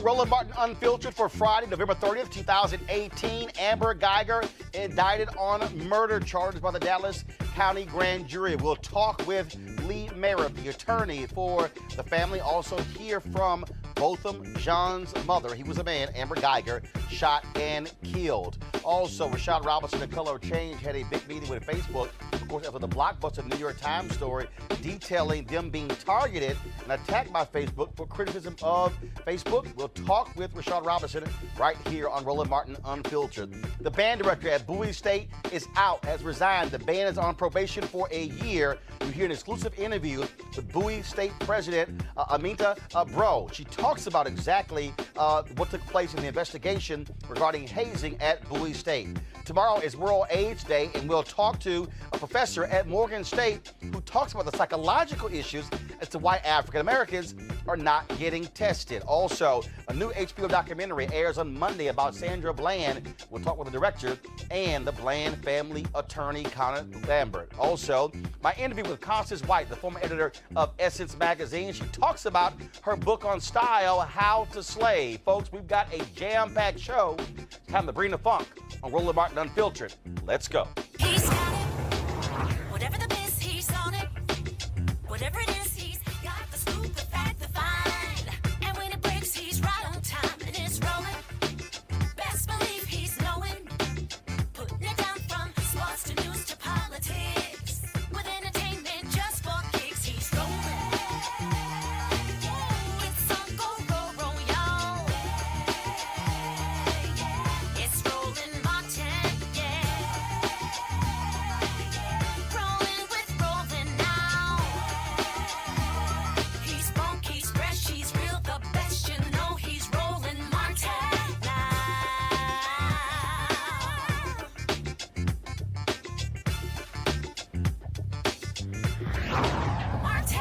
Roland Martin Unfiltered for Friday, November 30th, 2018. Amber Geiger indicted on murder charges by the Dallas County Grand Jury. We'll talk with Lee Merritt, the attorney for the family. Also hear from Botham Jean's mother. He was a man, Amber Geiger, shot and killed. Also, Rashad Robinson of Color Change had a big meeting with Facebook, of course, after the blockbuster New York Times story detailing them being targeted and attacked by Facebook for criticism of Facebook. We'll talk with Rashad Robinson right here on Roland Martin Unfiltered. The band director at Bowie State is out, has resigned. The band is on probation for a year. You hear an exclusive interview with Bowie State President Amita Bro. She talks about exactly what took place in the investigation regarding hazing at Bowie State. Tomorrow is World AIDS Day, and we'll talk to a professor at Morgan State who talks about the psychological issues as to why African Americans are not getting tested. Also, a new HBO documentary airs on Monday about Sandra Bland. We'll talk with the director and the Bland family attorney, Connor Lambert. Also, my interview with Constance White, the former editor of Essence magazine. She talks about her book on style, How to Slay. Folks, we've got a jam-packed show. It's time to bring the funk on Roland Martin Unfiltered. Let's go. He's got it. Whatever the biz, he's on it. Whatever it is, he's got the scoop, the fact, the find. And when it breaks, he's right on time and it's rolling. Best believe he's knowing. Putting it down from sports to news to politics. With entertainment just for kicks, he's rolling. It's on go, roll, y'all. It's Roland Martin, yeah. Rolling with Roland now. He's funk, he's fresh, he's real, the best, you know he's Roland Martin now. Martin.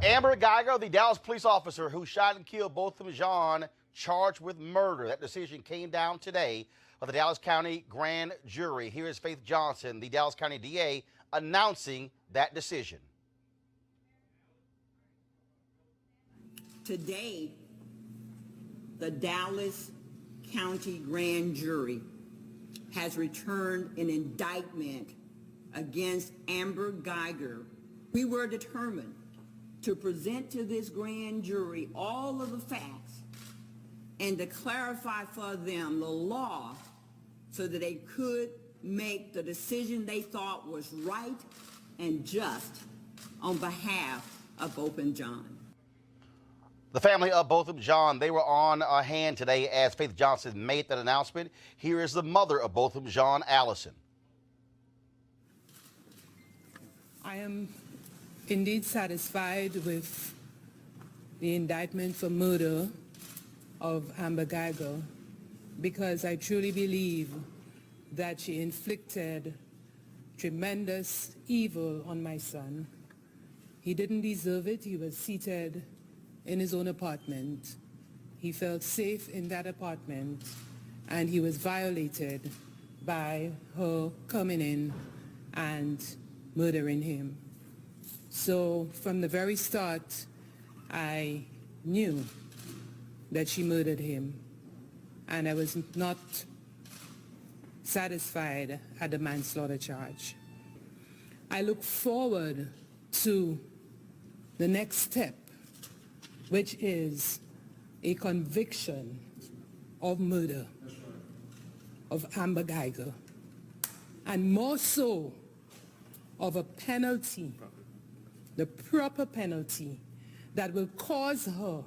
Amber Geiger, the Dallas police officer who shot and killed Botham Jean, charged with murder. That decision came down today by the Dallas County Grand Jury. Here is Faith Johnson, the Dallas County DA, announcing that decision. Today, the Dallas County Grand Jury has returned an indictment against Amber Geiger. We were determined to present to this grand jury all of the facts and to clarify for them the law so that they could make the decision they thought was right and just on behalf of Botham Jean. The family of Botham Jean, they were on hand today as Faith Johnson made that announcement. Here is the mother of Botham Jean, Allison. I am indeed satisfied with the indictment for murder of Amber Geiger because I truly believe that she inflicted tremendous evil on my son. He didn't deserve it. He was seated in his own apartment. He felt safe in that apartment, and he was violated by her coming in and murdering him. So from the very start, I knew that she murdered him, and I was not satisfied at the manslaughter charge. I look forward to the next step, which is a conviction of murder of Amber Geiger, and more so of a penalty, the proper penalty that will cause her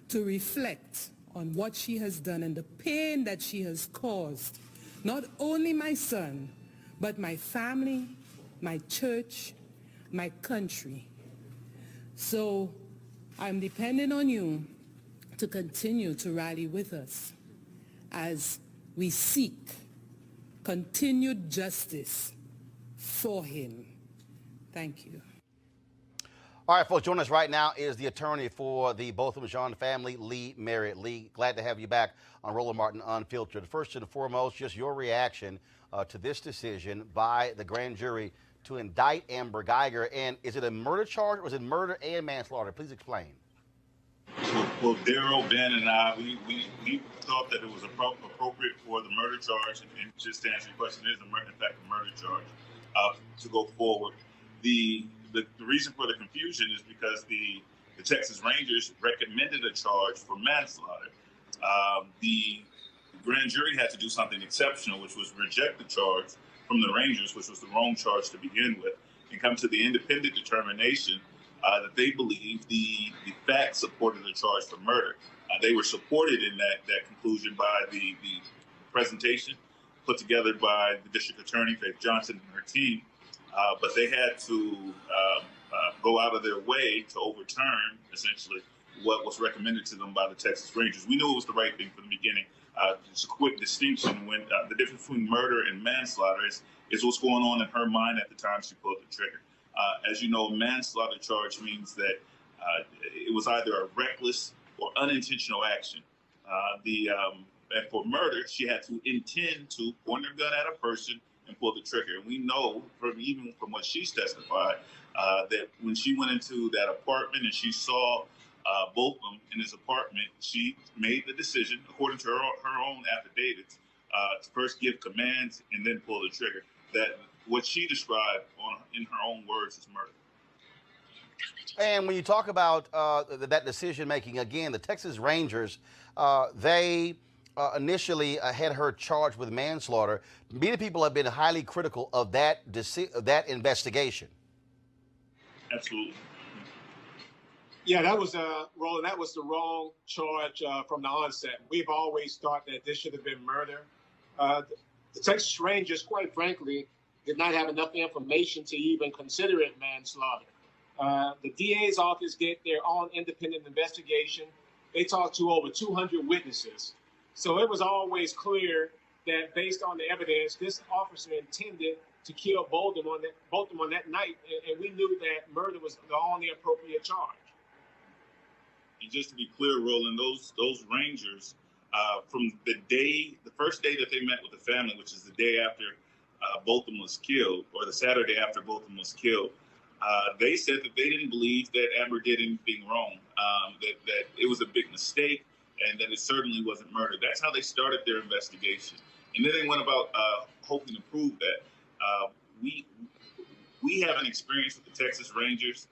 to reflect on what she has done and the pain that she has caused, not only my son, but my family, my church, my country. So I'm depending on you to continue to rally with us as we seek continued justice for him. Thank you. All right, folks, joining us right now is the attorney for the Botham Jean family, Lee Merritt. Lee, glad to have you back on Roland Martin Unfiltered. First and foremost, just your reaction to this decision by the grand jury to indict Amber Geiger. And is it a murder charge or is it murder and manslaughter? Please explain. Well, Daryl, Ben, and I, we thought that it was appropriate for the murder charge, and just to answer your question, it is in fact a murder charge, to go forward. The reason for the confusion is because the Texas Rangers recommended a charge for manslaughter. The grand jury had to do something exceptional, which was reject the charge from the Rangers, which was the wrong charge to begin with, and come to the independent determination that they believed the facts supported the charge for murder. They were supported in that conclusion by the presentation put together by the district attorney, Faith Johnson, and her team, but they had to go out of their way to overturn, essentially, what was recommended to them by the Texas Rangers. We knew it was the right thing from the beginning. Just a quick distinction, when the difference between murder and manslaughter is what's going on in her mind at the time she pulled the trigger. As you know, manslaughter charge means that it was either a reckless or unintentional action. And for murder, she had to intend to point her gun at a person and pull the trigger. And we know, even from what she's testified, that when she went into that apartment and she saw both of them in his apartment, she made the decision, according to her own affidavits, to first give commands and then pull the trigger. That what she described in her own words is murder. And when you talk about that decision making, again, the Texas Rangers, they initially had her charged with manslaughter. Many people have been highly critical of that investigation. Absolutely. Yeah, that was Roland. That was the wrong charge from the onset. We've always thought that this should have been murder. The Texas Rangers, quite frankly, did not have enough information to even consider it manslaughter. The DA's office did their own independent investigation. They talked to over 200 witnesses. So it was always clear that based on the evidence, this officer intended to kill both of them on that night. And we knew that murder was the only appropriate charge. And just to be clear, Roland, those Rangers, from the first day that they met with the family, which is the day after Botham was killed, or the Saturday after Botham was killed, they said that they didn't believe that Amber did anything wrong, that it was a big mistake, and that it certainly wasn't murder. That's how they started their investigation. And then they went about hoping to prove that. We have an experience with the Texas Rangers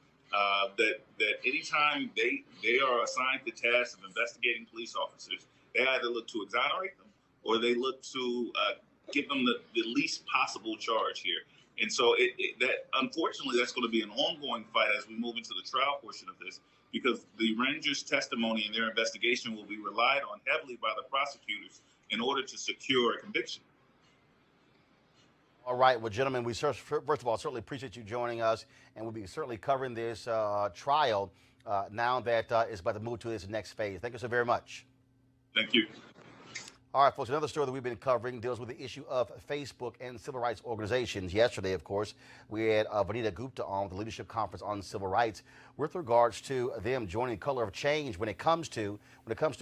that anytime they are assigned the task of investigating police officers, they either look to exonerate them or they look to give them the least possible charge here. And so that unfortunately, that's going to be an ongoing fight as we move into the trial portion of this, because the Rangers' testimony and their investigation will be relied on heavily by the prosecutors in order to secure a conviction. All right. Well, gentlemen, we first of all certainly appreciate you joining us, and we'll be certainly covering this trial now that it's about to move to its next phase. Thank you so very much. Thank you. All right, folks, another story that we've been covering deals with the issue of Facebook and civil rights organizations. Yesterday, of course, we had Vanita Gupta on the Leadership Conference on Civil Rights with regards to them joining Color of Change when it comes to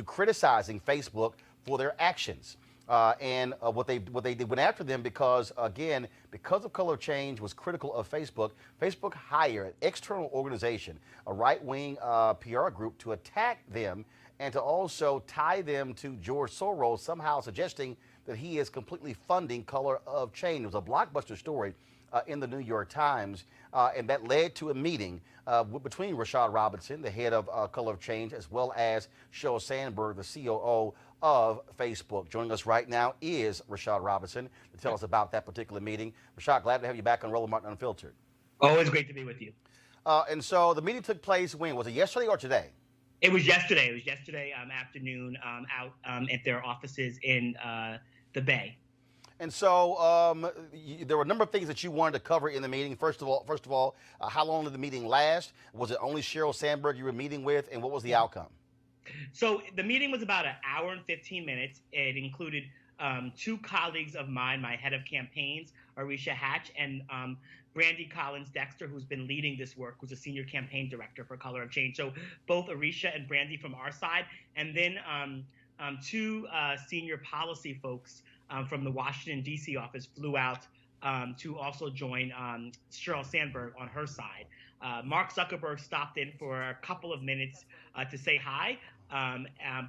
criticizing Facebook for their actions. And what they did went after them because of Color of Change was critical of Facebook. Facebook hired an external organization, a right-wing PR group, to attack them and to also tie them to George Soros, somehow suggesting that he is completely funding Color of Change. It was a blockbuster story in the New York Times, and that led to a meeting between Rashad Robinson, the head of Color of Change, as well as Sheryl Sandberg, the COO of Facebook. Joining us right now is Rashad Robinson to tell us about that particular meeting. Rashad, glad to have you back on Roland Martin Unfiltered. Always great to be with you. And so the meeting took place when? Was it yesterday or today? It was yesterday. It was yesterday afternoon out at their offices in the Bay. And so there were a number of things that you wanted to cover in the meeting. First of all, how long did the meeting last? Was it only Sheryl Sandberg you were meeting with, and what was the outcome? So the meeting was about an hour and 15 minutes. It included two colleagues of mine, my head of campaigns, Arisha Hatch, and Brandy Collins-Dexter, who's been leading this work, who's a senior campaign director for Color of Change. So both Arisha and Brandy from our side, and then two senior policy folks from the Washington, D.C. office flew out to also join Sheryl Sandberg on her side. Mark Zuckerberg stopped in for a couple of minutes to say hi,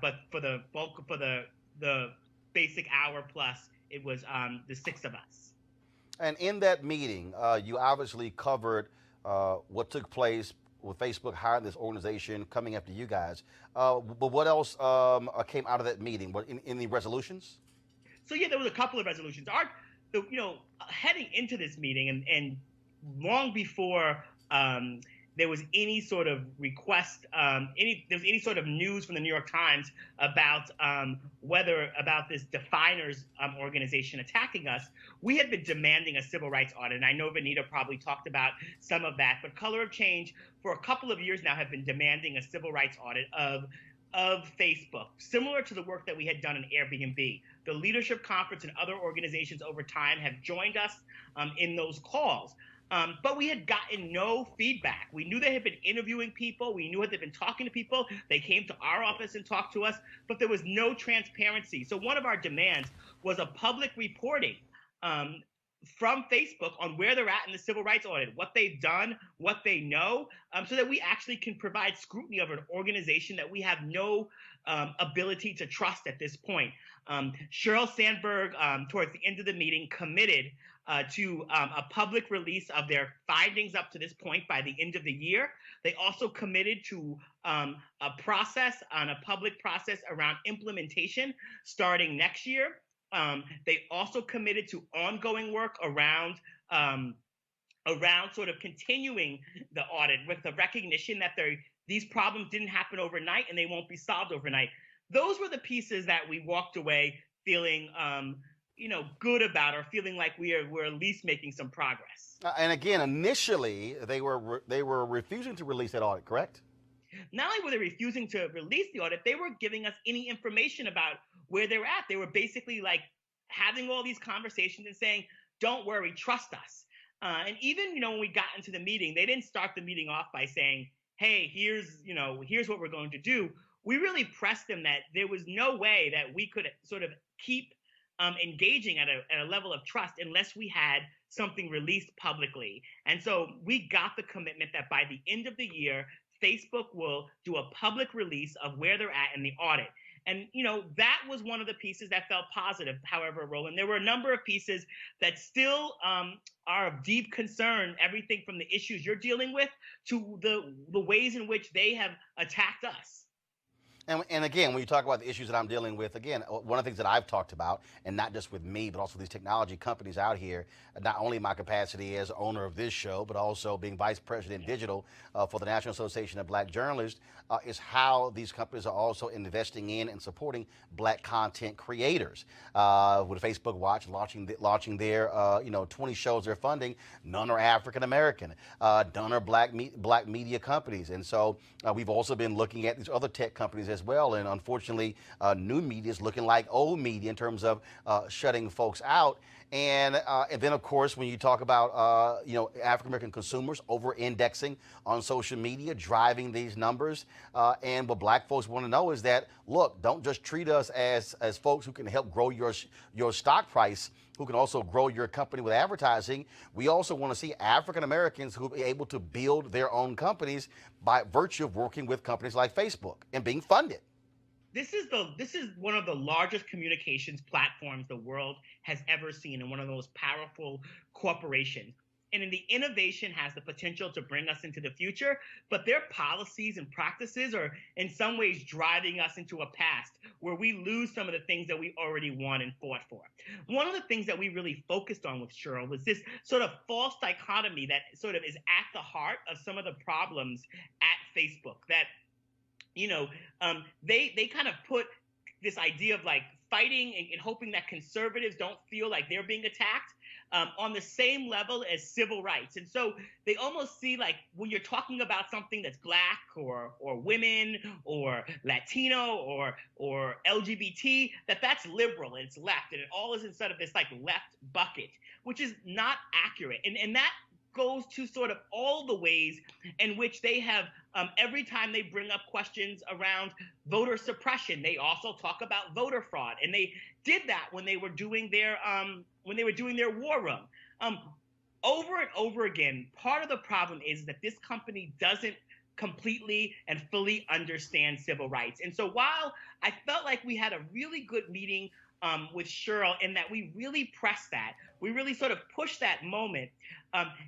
but for the basic hour plus, it was the six of us. And in that meeting, you obviously covered what took place with Facebook hiring this organization, coming after you guys. But what else came out of that meeting? What any resolutions? So yeah, there was a couple of resolutions. Heading into this meeting and long before there was any sort of request, any sort of news from the New York Times about about this Definers organization attacking us, we had been demanding a civil rights audit. And I know Vanita probably talked about some of that, but Color of Change for a couple of years now have been demanding a civil rights audit of Facebook, similar to the work that we had done in Airbnb. The Leadership Conference and other organizations over time have joined us in those calls. But we had gotten no feedback. We knew they had been interviewing people. We knew that they'd been talking to people. They came to our office and talked to us, but there was no transparency. So one of our demands was a public reporting from Facebook on where they're at in the civil rights audit, what they've done, what they know, so that we actually can provide scrutiny of an organization that we have no ability to trust at this point. Sheryl Sandberg, towards the end of the meeting, committed to a public release of their findings up to this point by the end of the year. They also committed to a public process around implementation starting next year. They also committed to ongoing work around sort of continuing the audit with the recognition that these problems didn't happen overnight and they won't be solved overnight. Those were the pieces that we walked away feeling good about, or feeling like we're at least making some progress. And again, initially they were refusing to release that audit, correct? Not only were they refusing to release the audit, they were giving us any information about where they're at. They were basically like having all these conversations and saying, "Don't worry, trust us." And even when we got into the meeting, they didn't start the meeting off by saying, "Hey, here's what we're going to do." We really pressed them that there was no way that we could sort of keep engaging at a level of trust unless we had something released publicly. And so we got the commitment that by the end of the year, Facebook will do a public release of where they're at in the audit. And, that was one of the pieces that felt positive. However, Roland, there were a number of pieces that still are of deep concern, everything from the issues you're dealing with to the ways in which they have attacked us. And again, when you talk about the issues that I'm dealing with, again, one of the things that I've talked about, and not just with me, but also these technology companies out here, not only my capacity as owner of this show, but also being Vice President Digital for the National Association of Black Journalists, is how these companies are also investing in and supporting Black content creators. With Facebook Watch launching their 20 shows they're funding, none are African American, none are Black media companies. And so we've also been looking at these other tech companies as well, and unfortunately new media is looking like old media in terms of shutting folks out. And then, of course, when you talk about African-American consumers over-indexing on social media, driving these numbers, and what Black folks want to know is that, look, don't just treat us as folks who can help grow your stock price, who can also grow your company with advertising. We also want to see African-Americans who will be able to build their own companies by virtue of working with companies like Facebook and being funded. This is one of the largest communications platforms the world has ever seen, and one of the most powerful corporations. And the innovation has the potential to bring us into the future, but their policies and practices are in some ways driving us into a past where we lose some of the things that we already won and fought for. One of the things that we really focused on with Sheryl was this sort of false dichotomy that sort of is at the heart of some of the problems at Facebook, that they kind of put this idea of like fighting and hoping that conservatives don't feel like they're being attacked on the same level as civil rights. And so they almost see like when you're talking about something that's Black or women or Latino or LGBT, that's liberal and it's left, and it all is inside of this like left bucket, which is not accurate. And that goes to sort of all the ways in which they have, every time they bring up questions around voter suppression, they also talk about voter fraud. And they did that when they were doing their war room. over and over again, part of the problem is that this company doesn't completely and fully understand civil rights. And so while I felt like we had a really good meeting with Cheryl in that we really pressed that, we really sort of pushed that moment,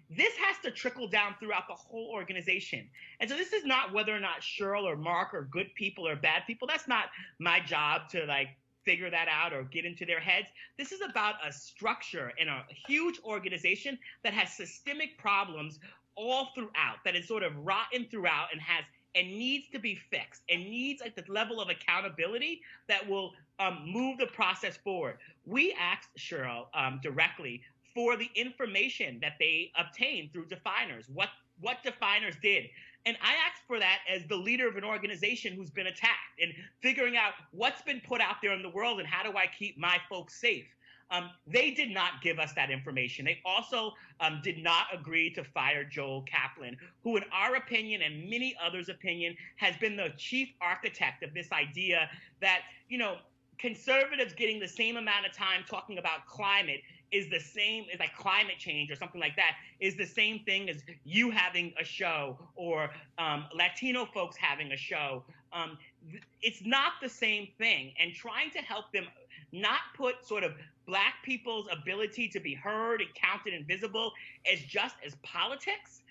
this has to trickle down throughout the whole organization. And so this is not whether or not Cheryl or Mark are good people or bad people. That's not my job to like figure that out or get into their heads. This is about a structure in a huge organization that has systemic problems all throughout, that is sort of rotten throughout and needs to be fixed and needs like the level of accountability that will move the process forward. We asked Cheryl directly for the information that they obtained through definers, what definers did. And I asked for that as the leader of an organization who's been attacked and figuring out what's been put out there in the world and how do I keep my folks safe. They did not give us that information. They also did not agree to fire Joel Kaplan, who in our opinion and many others' opinion has been the chief architect of this idea that, you know, conservatives getting the same amount of time talking about climate is the same as like climate change or something like that is the same thing as you having a show or Latino folks having a show. It's not the same thing. And trying to help them not put sort of Black people's ability to be heard and counted and visible as just as politics.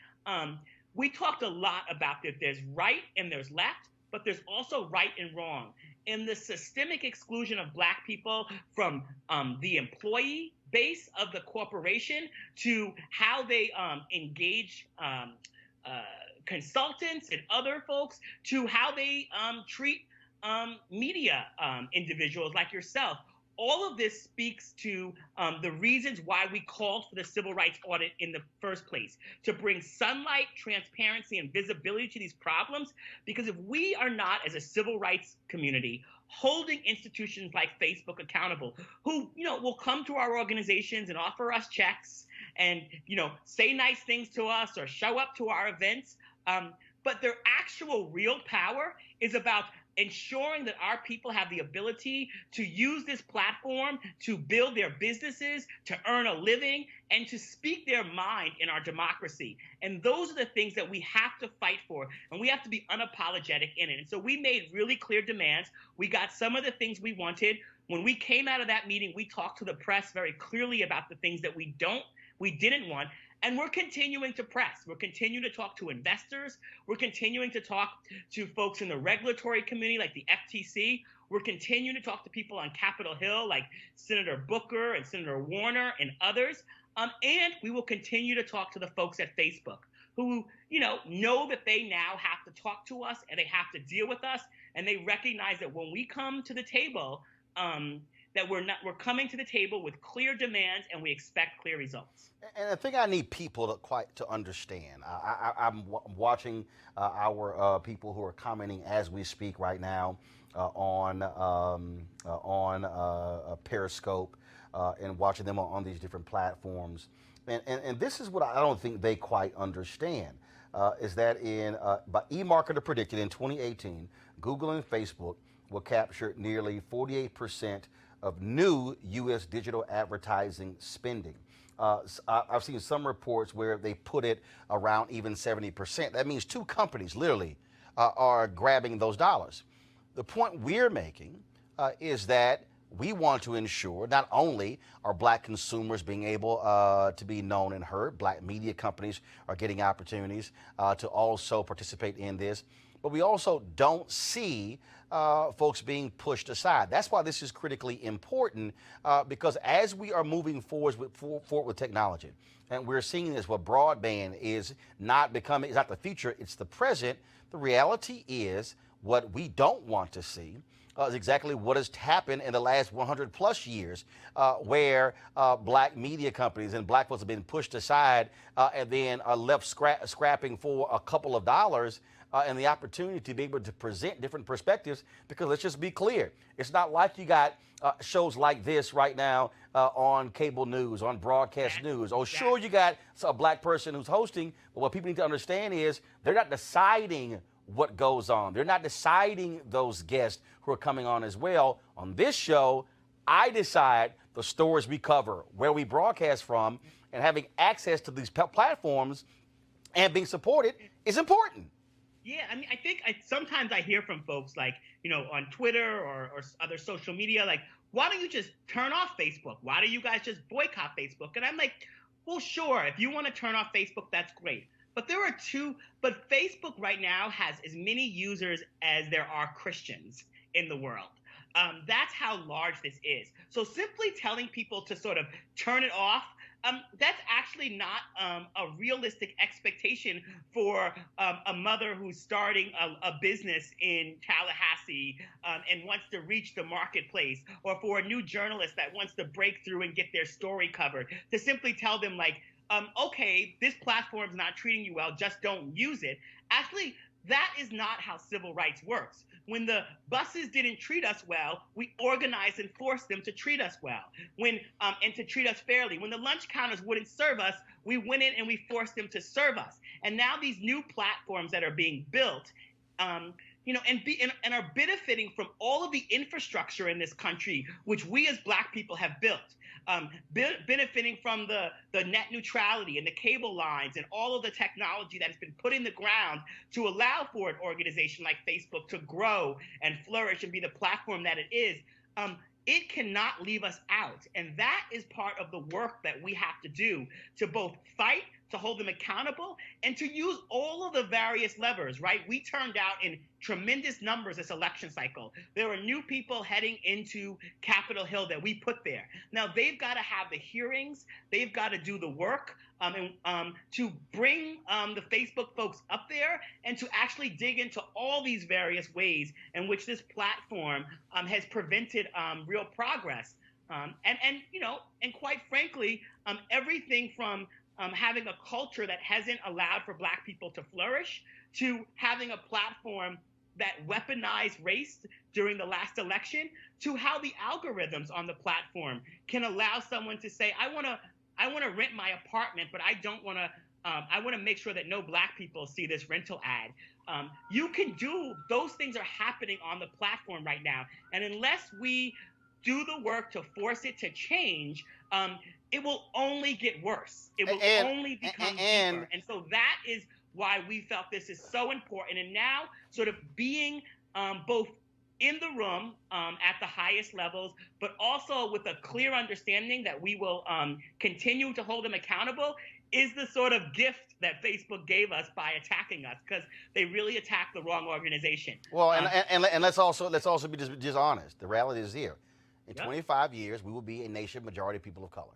We talked a lot about that there's right and there's left, but there's also right and wrong. In the systemic exclusion of Black people from the employee base of the corporation to how they engage consultants and other folks to how they treat media individuals like yourself. All of this speaks to the reasons why we called for the civil rights audit in the first place, to bring sunlight, transparency, and visibility to these problems. Because if we are not, as a civil rights community, holding institutions like Facebook accountable, who, you know, will come to our organizations and offer us checks and, you know, say nice things to us or show up to our events, but their actual real power is about ensuring that our people have the ability to use this platform to build their businesses, to earn a living, and to speak their mind in our democracy. And those are the things that we have to fight for, and we have to be unapologetic in it. And so we made really clear demands. We got some of the things we wanted. When we came out of that meeting, we talked to the press very clearly about the things that we didn't want. And we're continuing to press. We're continuing to talk to investors. We're continuing to talk to folks in the regulatory community like the FTC. We're continuing to talk to people on Capitol Hill like Senator Booker and Senator Warner and others. And we will continue to talk to the folks at Facebook who, you know that they now have to talk to us and they have to deal with us. And they recognize that when we come to the table, that we're coming to the table with clear demands and we expect clear results. And I think I need people to understand. I'm watching our people who are commenting as we speak right now on Periscope and watching them on these different platforms. And this is what I don't think they quite understand, is that by eMarketer predicted in 2018, Google and Facebook will capture nearly 48% of new U.S. digital advertising spending. I've seen some reports where they put it around even 70%. That means two companies literally are grabbing those dollars. The point we're making is that we want to ensure not only are Black consumers being able to be known and heard, Black media companies are getting opportunities to also participate in this, but we also don't see folks being pushed aside. That's why this is critically important, because as we are moving forward with technology, and we're seeing this where broadband is not the future, it's the present. The reality is what we don't want to see is exactly what has happened in the last 100 plus years, where Black media companies and Black folks have been pushed aside and then are left scrapping for a couple of dollars. And the opportunity to be able to present different perspectives, because let's just be clear, it's not like you got shows like this right now on cable news, on broadcast news. Oh, sure, you got a Black person who's hosting, but what people need to understand is they're not deciding what goes on. They're not deciding those guests who are coming on as well. On this show, I decide the stories we cover, where we broadcast from, and having access to these platforms and being supported is important. Yeah, I mean, I think sometimes I hear from folks like, on Twitter or other social media, like, why don't you just turn off Facebook? Why do you guys just boycott Facebook? And I'm like, well, sure, if you want to turn off Facebook, that's great. But but Facebook right now has as many users as there are Christians in the world. That's how large this is. So simply telling people to sort of turn it off, that's actually not a realistic expectation for a mother who's starting a business in Tallahassee and wants to reach the marketplace, or for a new journalist that wants to break through and get their story covered, to simply tell them like, okay, this platform's not treating you well, just don't use it. Actually, that is not how civil rights works. When the buses didn't treat us well, we organized and forced them to treat us well, and to treat us fairly. When the lunch counters wouldn't serve us, we went in and we forced them to serve us. And now these new platforms that are being built, and are benefiting from all of the infrastructure in this country, which we as Black people have built. Benefiting from the net neutrality and the cable lines and all of the technology that has been put in the ground to allow for an organization like Facebook to grow and flourish and be the platform that it is, it cannot leave us out. And that is part of the work that we have to do to both fight, to hold them accountable, and to use all of the various levers, right? We turned out in tremendous numbers this election cycle. There were new people heading into Capitol Hill that we put there. Now, they've got to have the hearings. They've got to do the work to bring the Facebook folks up there and to actually dig into all these various ways in which this platform has prevented real progress. And quite frankly, everything from having a culture that hasn't allowed for Black people to flourish, to having a platform that weaponized race during the last election, to how the algorithms on the platform can allow someone to say, I want to rent my apartment, but I don't want to. I want to make sure that no Black people see this rental ad. You can do those things are happening on the platform right now, and unless we do the work to force it to change, it will only get worse. It will only become deeper. And so that is why we felt this is so important. And now sort of being both in the room at the highest levels, but also with a clear understanding that we will continue to hold them accountable, is the sort of gift that Facebook gave us by attacking us, because they really attacked the wrong organization. Well, and let's also be just honest. The reality is here. In 25 years, we will be a nation majority of people of color.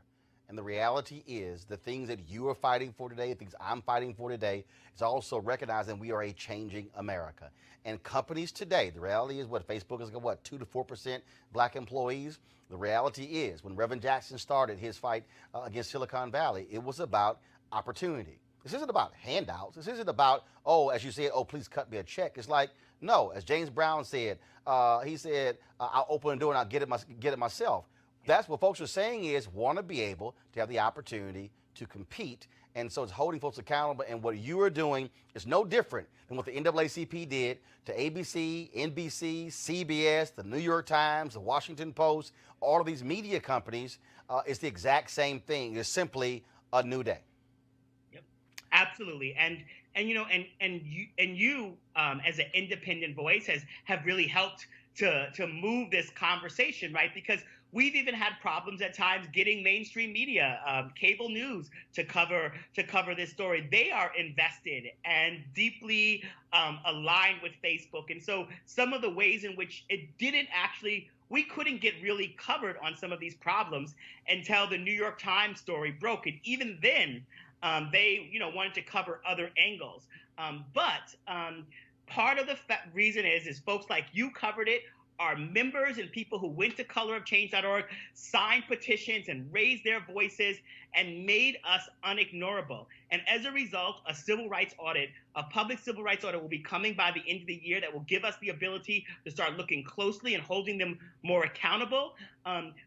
And the reality is the things that you are fighting for today, the things I'm fighting for today, is also recognizing we are a changing America. And companies today, the reality is Facebook is 2 to 4% Black employees. The reality is when Reverend Jackson started his fight against Silicon Valley, it was about opportunity. This isn't about handouts. This isn't about, as you said, please cut me a check. It's like, no, as James Brown said, he said, I'll open the door and I'll get it myself. That's what folks are saying is want to be able to have the opportunity to compete. And so it's holding folks accountable. And what you are doing is no different than what the NAACP did to ABC, NBC, CBS, the New York Times, the Washington Post, all of these media companies. It's the exact same thing. It's simply a new day. Yep, absolutely. And you as an independent voice have really helped to move this conversation, right? Because we've even had problems at times getting mainstream media, cable news to cover this story. They are invested and deeply aligned with Facebook. And so some of the ways in which we couldn't get really covered on some of these problems until the New York Times story broke. And even then, they wanted to cover other angles. But part of the reason is folks like you covered it. Our members and people who went to colorofchange.org signed petitions and raised their voices and made us unignorable. And as a result, a public civil rights audit will be coming by the end of the year that will give us the ability to start looking closely and holding them more accountable.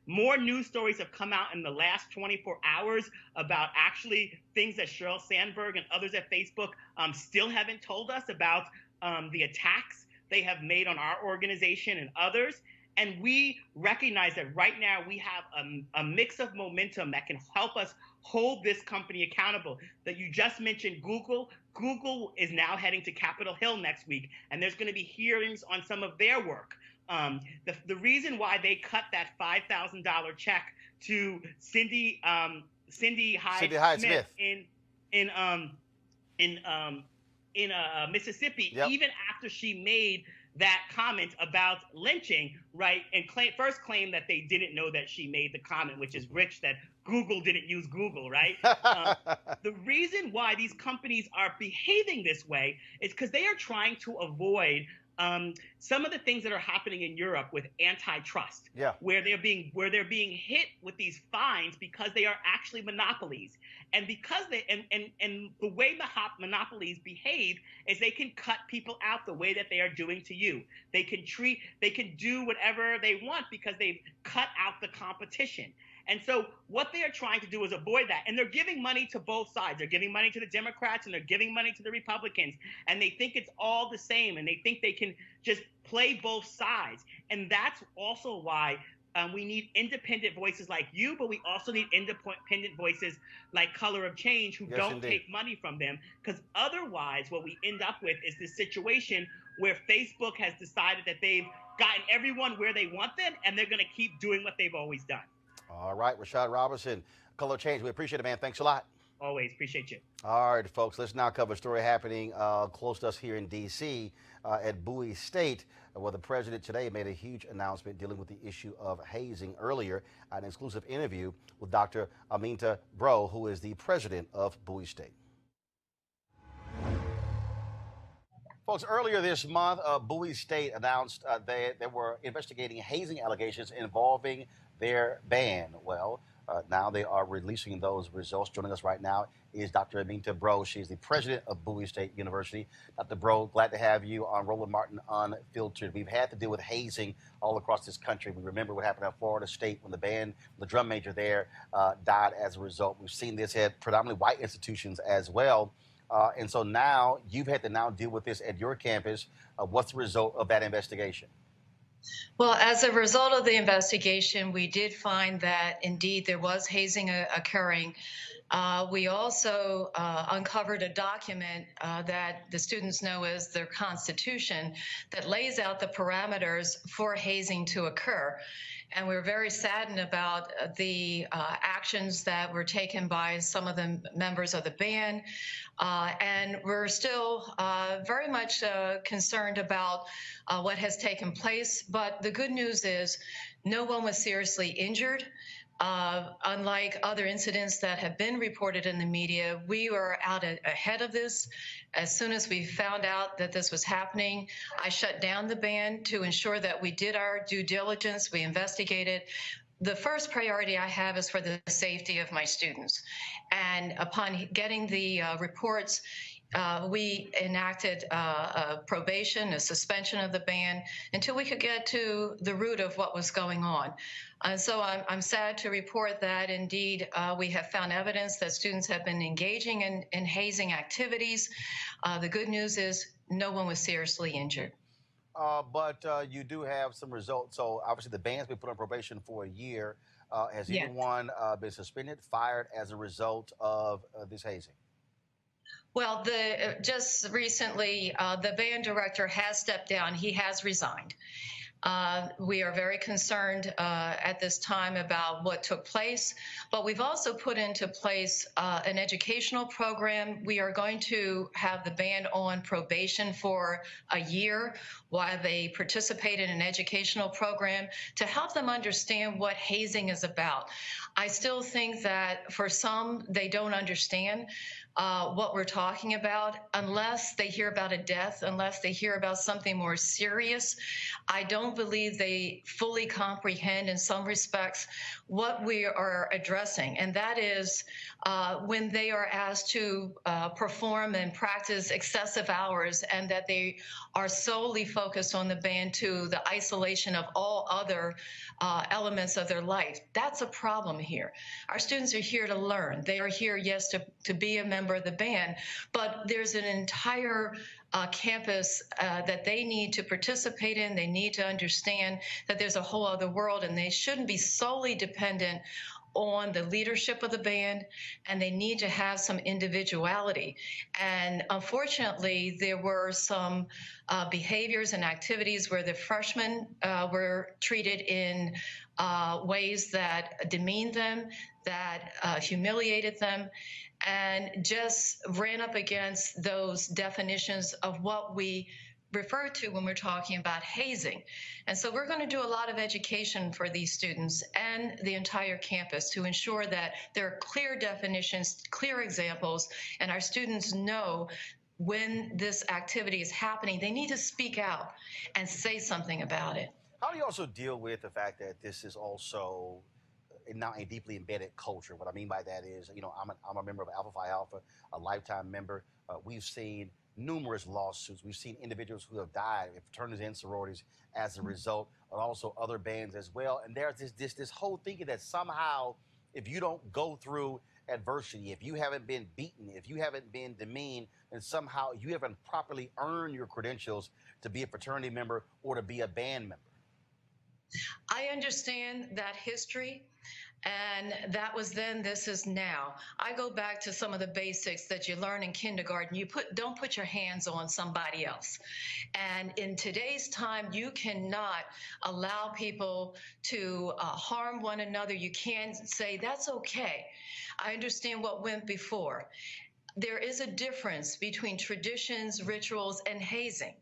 More news stories have come out in the last 24 hours about actually things that Sheryl Sandberg and others at Facebook still haven't told us about the attacks they have made on our organization and others. And we recognize that right now we have a mix of momentum that can help us hold this company accountable. That you just mentioned Google. Google is now heading to Capitol Hill next week, and there's going to be hearings on some of their work. The reason why they cut that $5,000 check to Cindy Hyde-Smith in Mississippi, Yep. even after she made that comment about lynching, right? And first claimed that they didn't know that she made the comment, which is rich, that Google didn't use Google, right? The reason why these companies are behaving this way is because they are trying to avoid some of the things that are happening in Europe with antitrust, where they're being hit with these fines because they are actually monopolies, and because they and the way monopolies behave is they can cut people out the way that they are doing to you. They can do whatever they want because they've cut out the competition. And so what they are trying to do is avoid that. And they're giving money to both sides. They're giving money to the Democrats and they're giving money to the Republicans. And they think it's all the same. And they think they can just play both sides. And that's also why we need independent voices like you, but we also need independent voices like Color of Change who don't take money from them. Because otherwise what we end up with is this situation where Facebook has decided that they've gotten everyone where they want them and they're going to keep doing what they've always done. All right, Rashad Robinson, Color Change. We appreciate it, man. Thanks a lot. Always appreciate you. All right, folks, let's now cover a story happening close to us here in D.C. At Bowie State, where the president today made a huge announcement dealing with the issue of hazing. Earlier, an exclusive interview with Dr. Aminta Bro, who is the president of Bowie State. Folks, earlier this month, Bowie State announced they were investigating hazing allegations involving their band. Well, now they are releasing those results. Joining us right now is Dr. Aminta Bro. She's the president of Bowie State University. Dr. Bro, glad to have you on Roland Martin Unfiltered. We've had to deal with hazing all across this country. We remember what happened at Florida State when the drum major there died as a result. We've seen this at predominantly white institutions as well. And so now you've had to deal with this at your campus. What's the result of that investigation? Well, as a result of the investigation, we did find that indeed there was hazing occurring. We also uncovered a document that the students know as their constitution that lays out the parameters for hazing to occur. And we're very saddened about the actions that were taken by some of the members of the band. And we're still very much concerned about what has taken place. But the good news is no one was seriously injured. Unlike other incidents that have been reported in the media, we were out ahead of this. As soon as we found out that this was happening, I shut down the band to ensure that we did our due diligence, we investigated. The first priority I have is for the safety of my students. And upon getting the reports, we enacted a probation, a suspension of the band, until we could get to the root of what was going on. So I'm sad to report that indeed we have found evidence that students have been engaging in hazing activities. The good news is no one was seriously injured. But you do have some results. So obviously the band's been put on probation for a year. Has anyone been suspended, fired as a result of this hazing? Well, just recently, the band director has stepped down. He has resigned. We are very concerned at this time about what took place, but we've also put into place an educational program. We are going to have the band on probation for a year while they participate in an educational program to help them understand what hazing is about. I still think that for some, they don't understand what we're talking about unless they hear about a death, unless they hear about something more serious. I don't believe they fully comprehend in some respects what we are addressing, and that is when they are asked to perform and practice excessive hours and that they are solely focused on the band to the isolation of all other elements of their life. That's a problem here. Our students are here to learn. They are here, yes, to be a member of the band, but there's an entire campus that they need to participate in. They need to understand that there's a whole other world, and they shouldn't be solely dependent on the leadership of the band, and they need to have some individuality. And unfortunately, there were some behaviors and activities where the freshmen were treated in ways that demeaned them, that humiliated them, and just ran up against those definitions of what we refer to when we're talking about hazing. And so we're going to do a lot of education for these students and the entire campus to ensure that there are clear definitions, clear examples, and our students know when this activity is happening, they need to speak out and say something about it. How do you also deal with the fact that this is also now a deeply embedded culture? What I mean by that is, you know, I'm a member of Alpha Phi Alpha, a lifetime member. We've seen numerous lawsuits. We've seen individuals who have died in fraternities and sororities as a result, but also other bands as well. And there's this whole thinking that somehow, if you don't go through adversity, if you haven't been beaten, if you haven't been demeaned, then somehow you haven't properly earned your credentials to be a fraternity member or to be a band member. I understand that history, and that was then, this is now. I go back to some of the basics that you learn in kindergarten. Don't put your hands on somebody else. And in today's time, you cannot allow people to harm one another. You can't say, that's okay. I understand what went before. There is a difference between traditions, rituals, and hazing,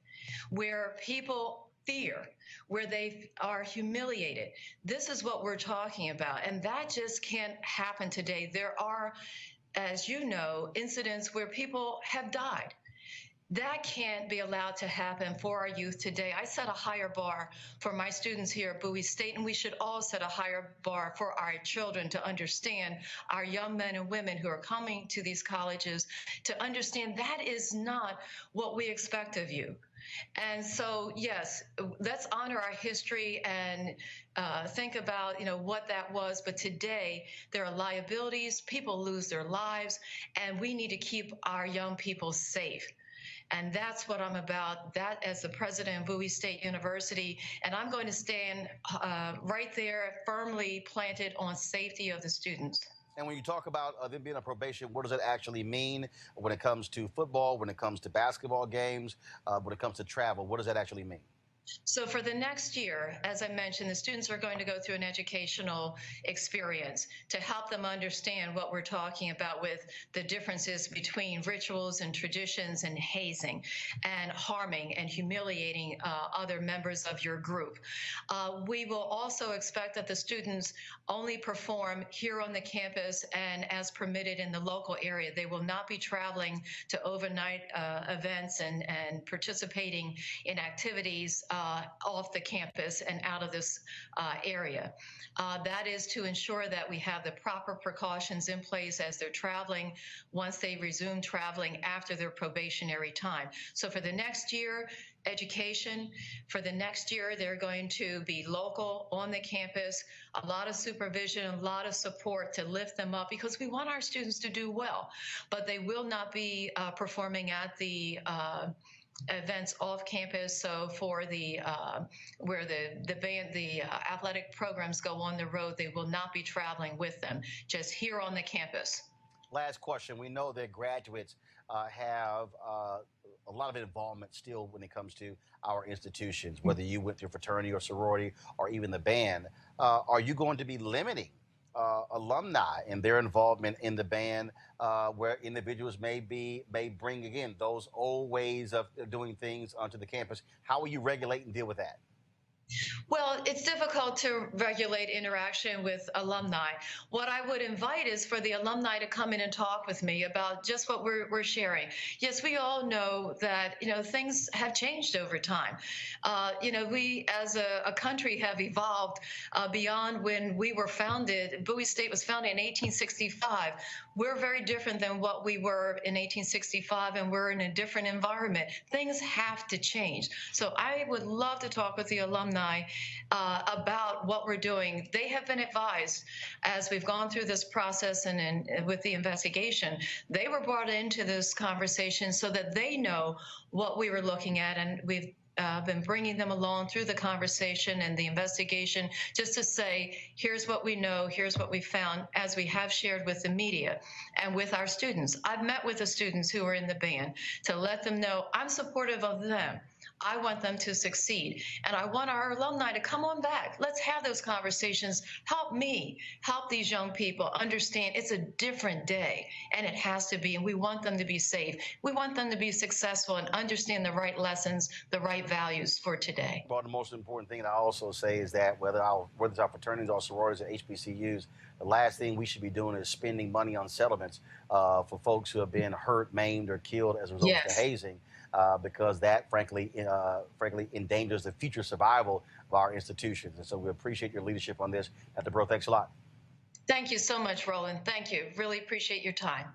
where people fear, where they are humiliated. This is what we're talking about, and that just can't happen today. There are, as you know, incidents where people have died. That can't be allowed to happen for our youth today. I set a higher bar for my students here at Bowie State, and we should all set a higher bar for our children to understand, our young men and women who are coming to these colleges, to understand that is not what we expect of you. And so, yes, let's honor our history and think about, you know, what that was. But today, there are liabilities, people lose their lives, and we need to keep our young people safe. And that's what I'm about, that as the president of Bowie State University. And I'm going to stand right there, firmly planted on safety of the students. And when you talk about them being on probation, what does it actually mean when it comes to football, when it comes to basketball games, when it comes to travel? What does that actually mean? So for the next year, as I mentioned, the students are going to go through an educational experience to help them understand what we're talking about with the differences between rituals and traditions and hazing and harming and humiliating other members of your group. We will also expect that the students only perform here on the campus and as permitted in the local area. They will not be traveling to overnight events and participating in activities off the campus and out of this area. That is to ensure that we have the proper precautions in place as they're traveling, once they resume traveling after their probationary time. So for the next year, education. For the next year, they're going to be local on the campus, a lot of supervision, a lot of support to lift them up, because we want our students to do well, but they will not be performing at the events off campus. So for the where the band, the athletic programs go on the road, they will not be traveling with them, just here on the campus. Last question. We know that graduates have a lot of involvement still when it comes to our institutions, whether you went through fraternity or sorority or even the band. Are you going to be limiting alumni and their involvement in the band, where individuals may bring, again, those old ways of doing things onto the campus? How will you regulate and deal with that? Well, it's difficult to regulate interaction with alumni. What I would invite is for the alumni to come in and talk with me about just what we're sharing. Yes, we all know that, you know, things have changed over time. You know, we as a country have evolved beyond when we were founded. Bowie State was founded in 1865. We're very different than what we were in 1865, and we're in a different environment. Things have to change. So I would love to talk with the alumni about what we're doing. They have been advised as we've gone through this process and with the investigation. They were brought into this conversation so that they know what we were looking at, and we've been bringing them along through the conversation and the investigation, just to say, here's what we know, here's what we found, as we have shared with the media and with our students. I've met with the students who are in the band to let them know I'm supportive of them. I want them to succeed. And I want our alumni to come on back. Let's have those conversations. Help me, help these young people understand it's a different day, and it has to be. And we want them to be safe. We want them to be successful and understand the right lessons, the right values for today. Well, the most important thing that I also say is that whether it's our fraternities or sororities or HBCUs, the last thing we should be doing is spending money on settlements for folks who have been hurt, maimed, or killed as a result of the hazing. Because that, frankly, endangers the future survival of our institutions. And so we appreciate your leadership on this. Dr. Bro, thanks a lot. Thank you so much, Roland. Thank you. Really appreciate your time.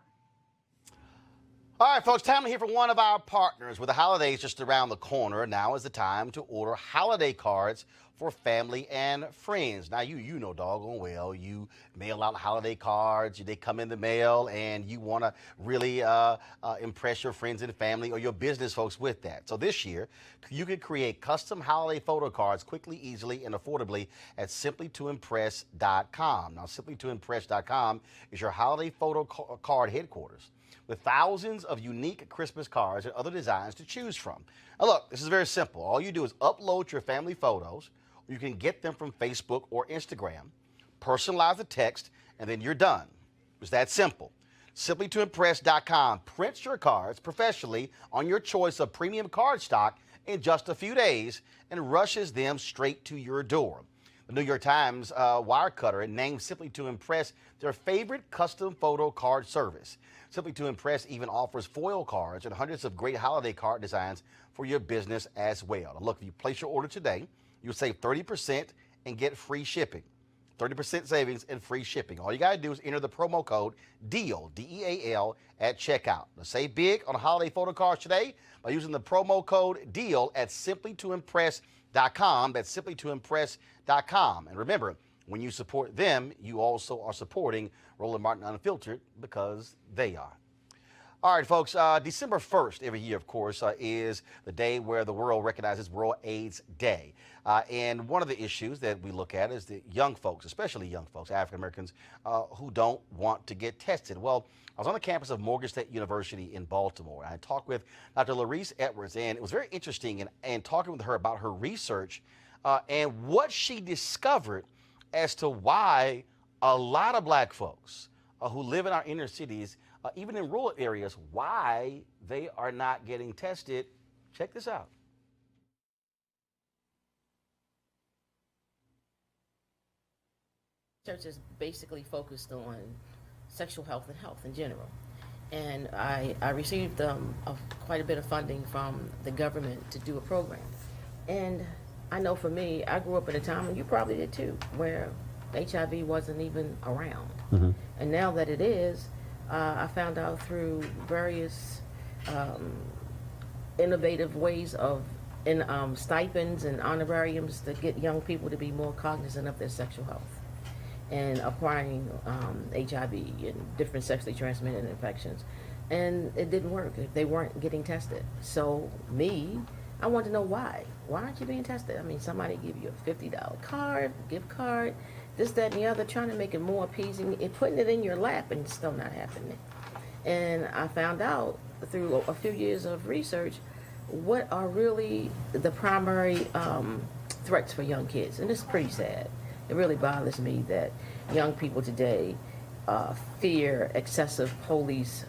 All right, folks, time to hear from one of our partners. With the holidays just around the corner, now is the time to order holiday cards for family and friends. Now, you know doggone well, you mail out holiday cards, they come in the mail, and you want to really impress your friends and family or your business folks with that. So this year, you can create custom holiday photo cards quickly, easily, and affordably at simplytoimpress.com. Now, simplytoimpress.com is your holiday photo card headquarters, with thousands of unique Christmas cards and other designs to choose from. Now look, this is very simple. All you do is upload your family photos, or you can get them from Facebook or Instagram, personalize the text, and then you're done. It's that simple. Simplytoimpress.com prints your cards professionally on your choice of premium card stock in just a few days and rushes them straight to your door. The New York Times Wirecutter named Simply to Impress their favorite custom photo card service. Simply to Impress even offers foil cards and hundreds of great holiday card designs for your business as well. Now look, if you place your order today, you'll save 30% and get free shipping. 30% savings and free shipping. All you got to do is enter the promo code DEAL, D-E-A-L, at checkout. Now save big on holiday photo cards today by using the promo code DEAL at simplytoimpress.com. That's simplytoimpress.com. And remember, when you support them, you also are supporting Roland Martin Unfiltered, because they are. All right, folks, December 1st every year, of course, is the day where the world recognizes World AIDS Day. And one of the issues that we look at is the young folks, especially young folks, African Americans, who don't want to get tested. Well, I was on the campus of Morgan State University in Baltimore. I talked with Dr. Larice Edwards, and it was very interesting and talking with her about her research and what she discovered as to why a lot of black folks who live in our inner cities, even in rural areas, why they are not getting tested. Check this out. Research is basically focused on sexual health and health in general. And I received quite a bit of funding from the government to do a program. And I know for me, I grew up at a time, and you probably did too, where HIV wasn't even around. Mm-hmm. And now that it is, I found out through various innovative ways of stipends and honorariums to get young people to be more cognizant of their sexual health and acquiring HIV and different sexually transmitted infections. And it didn't work. They weren't getting tested. So I want to know why. Why aren't you being tested? I mean, somebody give you a $50 card, gift card, this, that, and the other, trying to make it more appeasing, and putting it in your lap, and it's still not happening. And I found out through a few years of research what are really the primary threats for young kids. And it's pretty sad. It really bothers me that young people today fear excessive police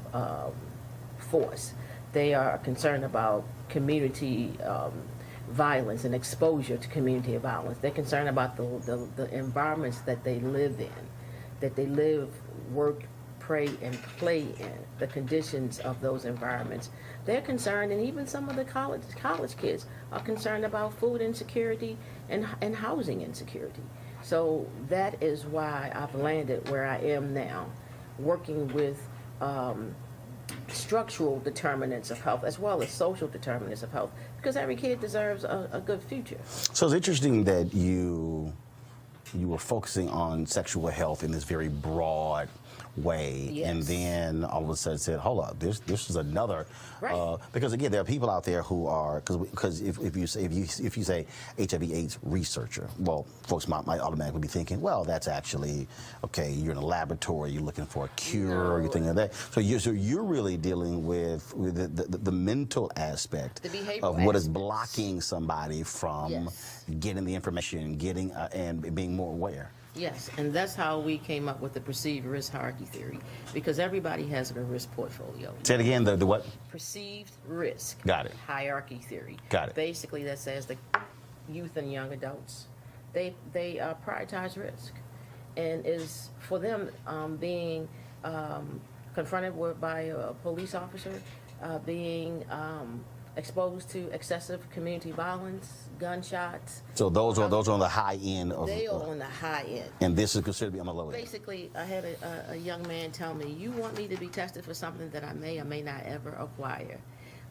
force. They are concerned about community violence and exposure to community violence. They're concerned about the environments that they live in, that they live, work, pray, and play in, the conditions of those environments. They're concerned, and even some of the college kids are concerned about food insecurity and housing insecurity. So that is why I've landed where I am now, working with structural determinants of health as well as social determinants of health, because every kid deserves a good future. So it's interesting that you were focusing on sexual health in this very broad way, and Yes. then all of a sudden said, hold up, this is another, Right. because again, there are people out there who are, because if you say HIV/AIDS researcher, well, folks might automatically be thinking, well, that's actually, okay, you're in a laboratory, you're looking for a cure, you're thinking of that. So you're really dealing with the mental aspect The behavioral of what is aspects. blocking somebody from Yes. getting the information, getting and being more aware. Yes, and that's how we came up with the perceived risk hierarchy theory, because everybody has a risk portfolio. Say it again, the what? Perceived risk. Got it. Hierarchy theory. Got it. Basically, that says the youth and young adults, they prioritize risk, and is for them being confronted by a police officer, being exposed to excessive community violence, gunshots. So those are on the high end of. They are on the high end. And this is considered to be on the low end. Basically, I had a young man tell me, you want me to be tested for something that I may or may not ever acquire,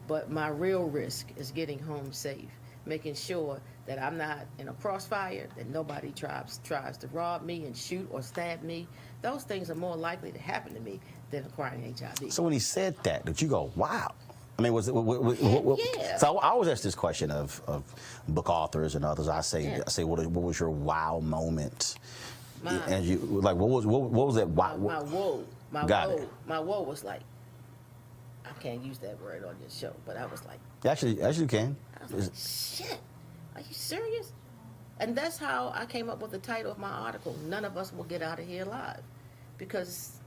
but my real risk is getting home safe, making sure that I'm not in a crossfire, that nobody tries to rob me and shoot or stab me. Those things are more likely to happen to me than acquiring HIV. So when he said that, did you go, wow? I mean, was it? Yeah. So I always ask this question of book authors and others. I say, what was your wow moment? Mine. And you like, what was that wow? My whoa. Got it. My whoa was like, I can't use that word on this show, but I was like, Actually, you can. I was like, shit, are you serious? And that's how I came up with the title of my article, None of Us Will Get Out of Here Alive. Because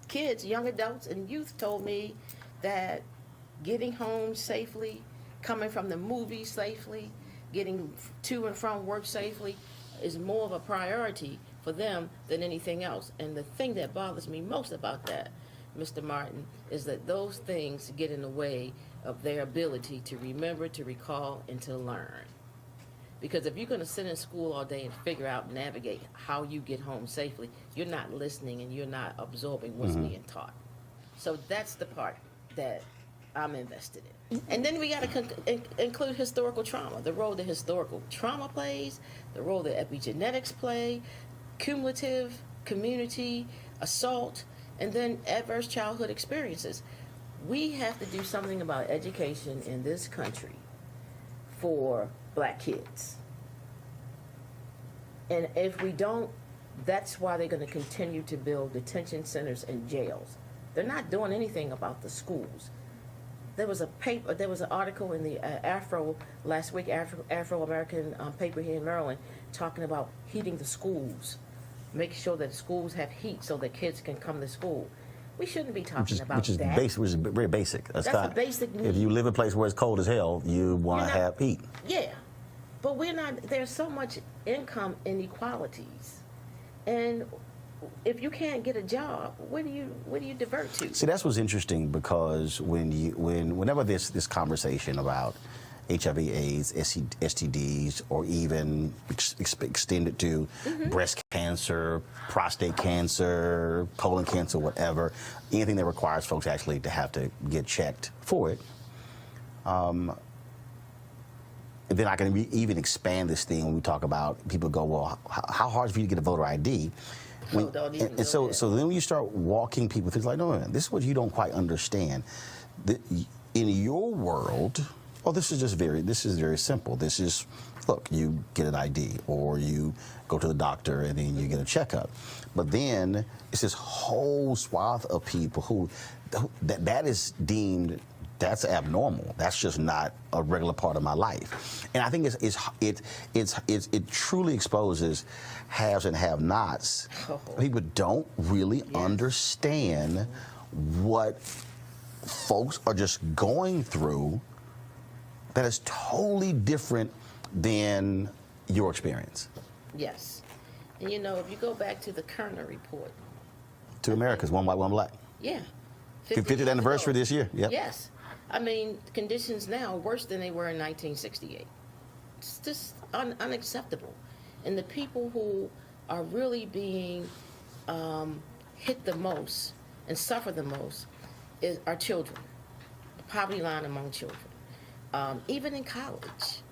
kids, young adults, and youth told me that getting home safely, coming from the movies safely, getting to and from work safely is more of a priority for them than anything else. And the thing that bothers me most about that, Mr. Martin, is that those things get in the way of their ability to remember, to recall, and to learn. Because if you're going to sit in school all day and figure out and navigate how you get home safely, you're not listening and you're not absorbing what's being taught. So that's the part that I'm invested in. And then we got to include historical trauma, the role that historical trauma plays, the role that epigenetics play, cumulative, community, assault, and then adverse childhood experiences. We have to do something about education in this country for black kids. And if we don't, that's why they're going to continue to build detention centers and jails. They're not doing anything about the schools. There was an article in the last week, Afro-American paper here in Maryland, talking about heating the schools, make sure that schools have heat so that kids can come to school. We shouldn't be talking about that. Which is very basic. That's a basic need. If you live in a place where it's cold as hell, you want to have heat. Yeah, but we're not. There's so much income inequalities, and if you can't get a job, where do you divert to? See, that's what's interesting, because whenever this conversation about HIV/AIDS, STDs, or even extended to breast cancer, prostate cancer, colon cancer, whatever, anything that requires folks actually to have to get checked for it. And then I can even expand this thing when we talk about, people go, well, how hard is it for you to get a voter ID? So then when you start walking people through, it's like, no, this is what you don't quite understand. In your world, this is very simple. This is, look, you get an ID, or you go to the doctor and then you get a checkup. But then it's this whole swath of people who that is deemed, that's abnormal. That's just not a regular part of my life. And I think it truly exposes haves and have-nots. People don't really understand what folks are just going through that is totally different than your experience. Yes. And if you go back to the Kerner report. 2 Americas, 1 white, 1 black. Yeah. 50th anniversary this year. Yep. Yes. I mean, conditions now are worse than they were in 1968. It's just unacceptable. And the people who are really being hit the most and suffer the most are children. The poverty line among children. Even in college.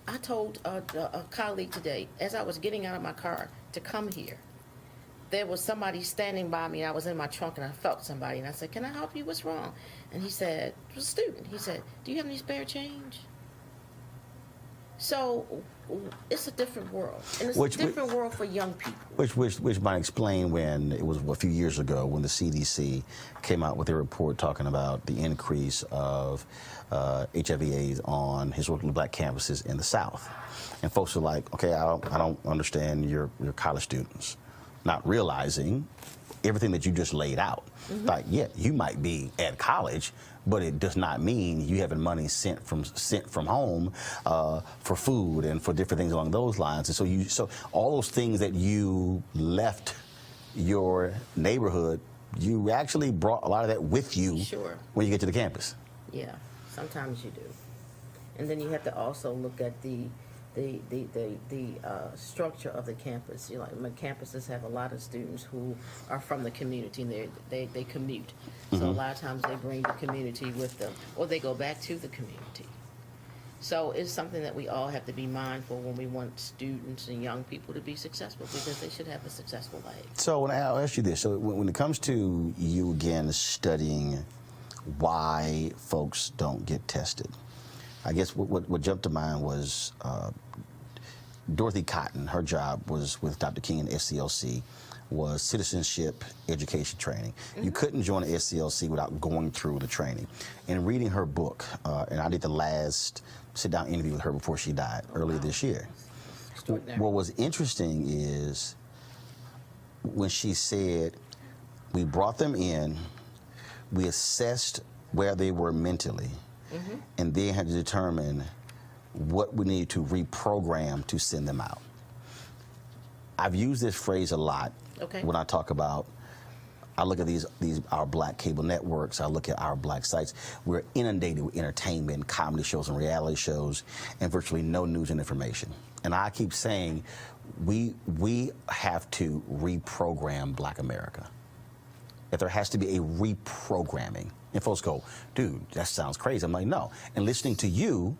I told a colleague today, as I was getting out of my car to come here, there was somebody standing by me. I was in my trunk and I felt somebody, and I said, "Can I help you? What's wrong?" And he said, it was a student. He said, "Do you have any spare change?" So it's a different world, and it's a different world for young people. Which might explain when it was a few years ago when the CDC came out with a report talking about the increase of HIV/AIDS on historically black campuses in the South, and folks are like, "Okay, I don't understand your college students," not realizing everything that you just laid out. Like, yeah, you might be at college, but it does not mean you having money sent from home for food and for different things along those lines. And so all those things that you left your neighborhood, you actually brought a lot of that with you when you get to the campus. Yeah, sometimes you do. And then you have to also look at the structure of the campus. You know, like, campuses have a lot of students who are from the community, and they commute. So a lot of times they bring the community with them, or they go back to the community. So it's something that we all have to be mindful when we want students and young people to be successful, because they should have a successful life. So I'll ask you this. So when it comes to you, again, studying why folks don't get tested, I guess what jumped to mind was Dorothy Cotton. Her job was with Dr. King and SCLC, was citizenship education training. You couldn't join the SCLC without going through the training. And reading her book, and I did the last sit-down interview with her before she died earlier this year. What was interesting is when she said, we brought them in, we assessed where they were mentally, and then had to determine what we need to reprogram to send them out. I've used this phrase a lot when I talk about, I look at our black cable networks, I look at our black sites. We're inundated with entertainment, comedy shows and reality shows, and virtually no news and information. And I keep saying, we have to reprogram Black America. That there has to be a reprogramming. And folks go, dude, that sounds crazy. I'm like, no. And listening to you,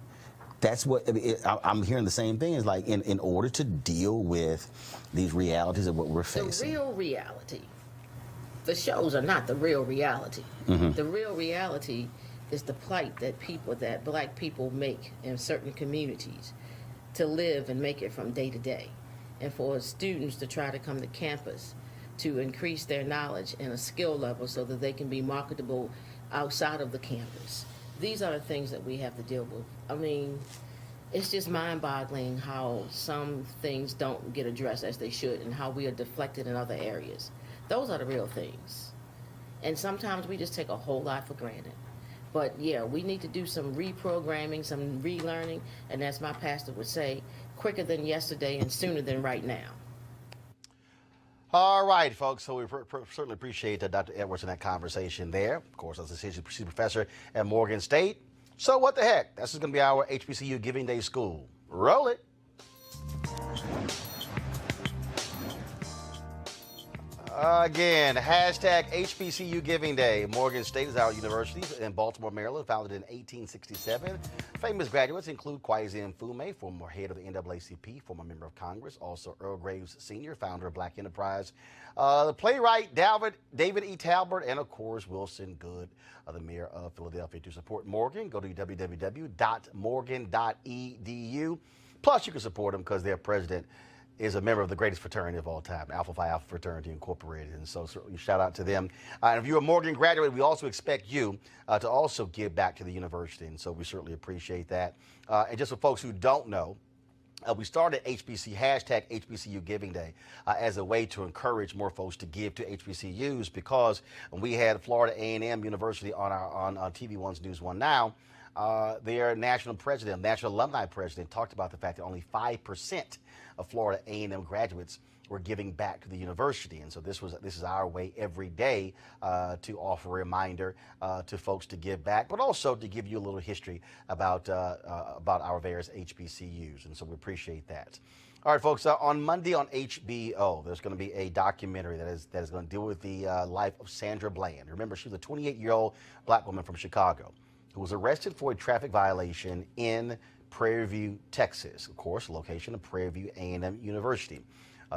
that's what I'm hearing. The same thing is like, in order to deal with these realities of what we're facing. The real reality. The shows are not the real reality. The real reality is the plight that black people make in certain communities to live and make it from day to day. And for students to try to come to campus to increase their knowledge and a skill level so that they can be marketable outside of the campus. These are the things that we have to deal with. I mean, it's just mind-boggling how some things don't get addressed as they should, and how we are deflected in other areas. Those are the real things. And sometimes we just take a whole lot for granted. But yeah, we need to do some reprogramming, some relearning, and as my pastor would say, quicker than yesterday and sooner than right now. All right, folks. So we certainly appreciate Dr. Edwards in that conversation there. Of course, as a history professor at Morgan State. So what the heck? This is going to be our HBCU Giving Day School. Roll it. Again, hashtag HBCU Giving Day. Morgan State is our university in Baltimore, Maryland, founded in 1867. Famous graduates include Kwesi Mfume, former head of the NAACP, former member of Congress, also Earl Graves Sr., founder of Black Enterprise, the playwright David E. Talbert, and of course Wilson Good, the mayor of Philadelphia. To support Morgan, go to www.morgan.edu. Plus, you can support them because their president is a member of the greatest fraternity of all time, Alpha Phi Alpha Fraternity Incorporated. And so certainly shout out to them. And if you're a Morgan graduate, we also expect you to also give back to the university. And so we certainly appreciate that. And just for folks who don't know, we started hashtag HBCU Giving Day as a way to encourage more folks to give to HBCUs, because when we had Florida A&M University on TV One's News One Now, their national alumni president talked about the fact that only 5% of Florida A&M graduates were giving back to the university. And so this is our way every day to offer a reminder to folks to give back, but also to give you a little history about our various HBCUs. And so we appreciate that. All right, folks, on Monday on HBO, there's going to be a documentary that is going to deal with the life of Sandra Bland. Remember, she was a 28-year-old black woman from Chicago who was arrested for a traffic violation in Prairie View, Texas, of course, location of Prairie View A&M University.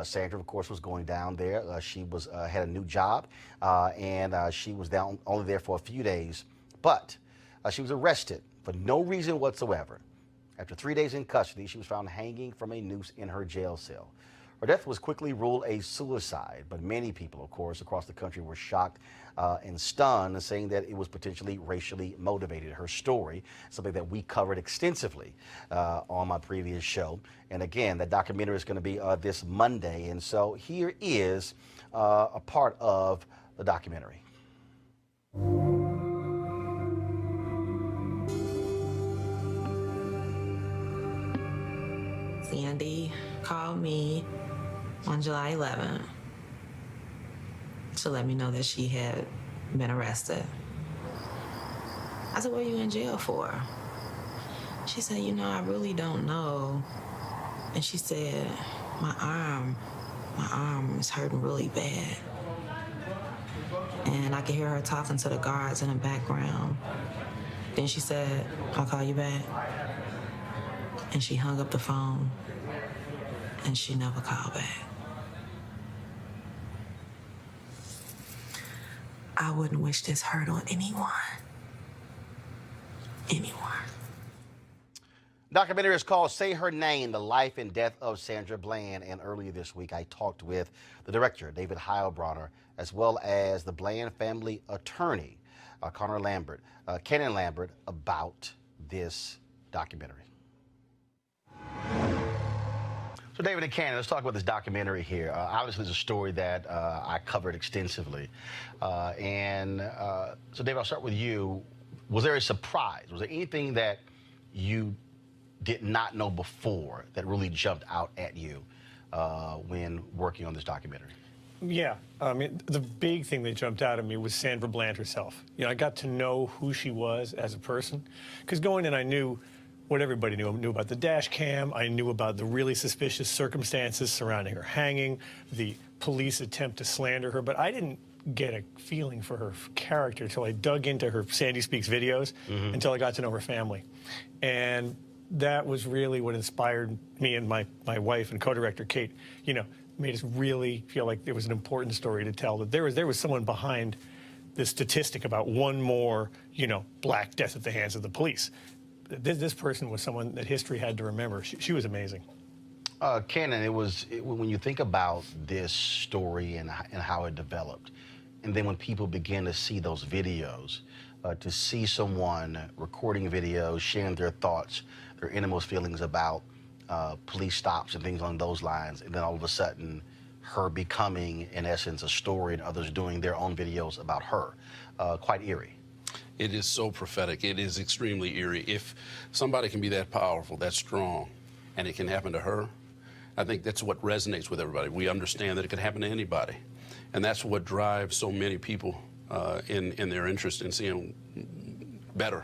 Sandra, of course, was going down there. She was had a new job, and she was down only there for a few days. But she was arrested for no reason whatsoever. After 3 days in custody, she was found hanging from a noose in her jail cell. Her death was quickly ruled a suicide, but many people, of course, across the country were shocked and stunned, saying that it was potentially racially motivated. Her story, something that we covered extensively on my previous show. And again, that documentary is going to be this Monday. And so here is a part of the documentary. Sandy called me on July 11th to let me know that she had been arrested. I said, what are you in jail for? She said, you know, I really don't know. And she said, my arm is hurting really bad. And I could hear her talking to the guards in the background. Then she said, I'll call you back. And she hung up the phone, and she never called back. I wouldn't wish this hurt on anyone. Anyone. Documentary is called Say Her Name, The Life and Death of Sandra Bland. And earlier this week, I talked with the director, David Heilbronner, as well as the Bland family attorney, Cannon Lambert, about this documentary. So David and Cannon, let's talk about this documentary here. Obviously, it's a story that I covered extensively. So David, I'll start with you. Was there a surprise? Was there anything that you did not know before that really jumped out at you when working on this documentary? Yeah, I mean, the big thing that jumped out at me was Sandra Bland herself. You know, I got to know who she was as a person, because going in, I knew what everybody knew. I knew about the dash cam. I knew about the really suspicious circumstances surrounding her hanging, the police attempt to slander her, but I didn't get a feeling for her character until I dug into her Sandy Speaks videos, until I got to know her family. And that was really what inspired me and my wife and co-director Kate, you know, made us really feel like there was an important story to tell, that there was someone behind this statistic about one more, you know, black death at the hands of the police. This person was someone that history had to remember. She was amazing. Cannon, when you think about this story and how it developed, and then when people begin to see those videos, to see someone recording videos, sharing their thoughts, their innermost feelings about police stops and things along those lines, and then all of a sudden her becoming, in essence, a story and others doing their own videos about her, quite eerie. It is so prophetic. It is extremely eerie. If somebody can be that powerful, that strong, and it can happen to her, I think that's what resonates with everybody. We understand that it can happen to anybody. And that's what drives so many people in their interest in seeing better.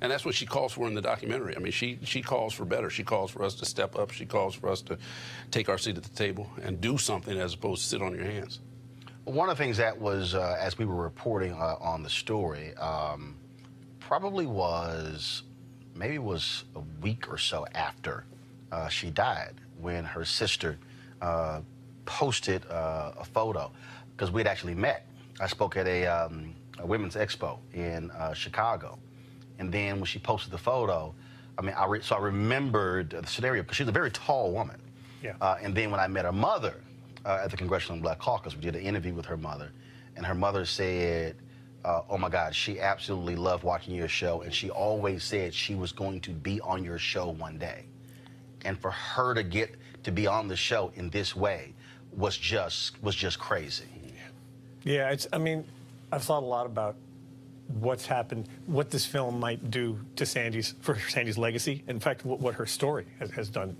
And that's what she calls for in the documentary. I mean, she calls for better. She calls for us to step up. She calls for us to take our seat at the table and do something as opposed to sit on your hands. One of the things that was, as we were reporting on the story, probably maybe it was a week or so after she died, when her sister posted a photo, because we'd actually met. I spoke at a women's expo in Chicago, and then when she posted the photo, I mean, so I remembered the scenario, because she's a very tall woman. Yeah. And then when I met her mother at the Congressional Black Caucus, we did an interview with her mother, and her mother said, oh my God, she absolutely loved watching your show, and she always said she was going to be on your show one day. And for her to get to be on the show in this way was just crazy. Yeah, I mean, I've thought a lot about what's happened, what this film might do to Sandy's legacy. In fact, what her story has done.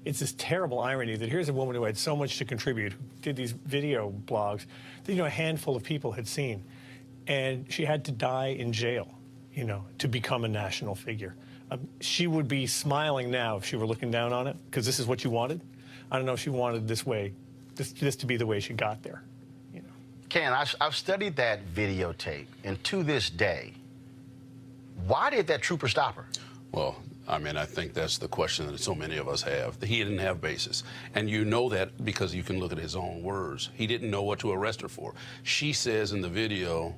It's this terrible irony that here's a woman who had so much to contribute, who did these video blogs that, you know, a handful of people had seen, and she had to die in jail, you know, to become a national figure. She would be smiling now if she were looking down on it, because this is what she wanted. I don't know if she wanted this to be the way she got there. You know. Ken, I've studied that videotape, and to this day, why did that trooper stop her? Well, I mean, I think that's the question that so many of us have. He didn't have basis. And you know that because you can look at his own words. He didn't know what to arrest her for. She says in the video,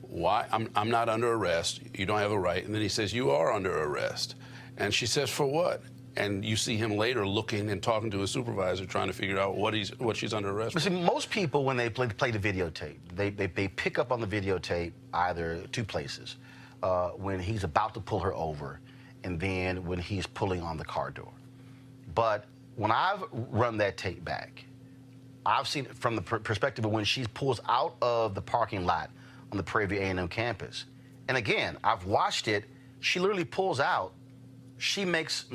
why? I'm not under arrest. You don't have a right. And then he says, you are under arrest. And she says, for what? And you see him later looking and talking to his supervisor, trying to figure out what she's under arrest for. See, most people, when they play the videotape, they pick up on the videotape either two places. When he's about to pull her over, and then when he's pulling on the car door. But when I've run that tape back, I've seen it from the perspective of when she pulls out of the parking lot on the Prairie View A&M campus. And again, I've watched it. She literally pulls out. She makes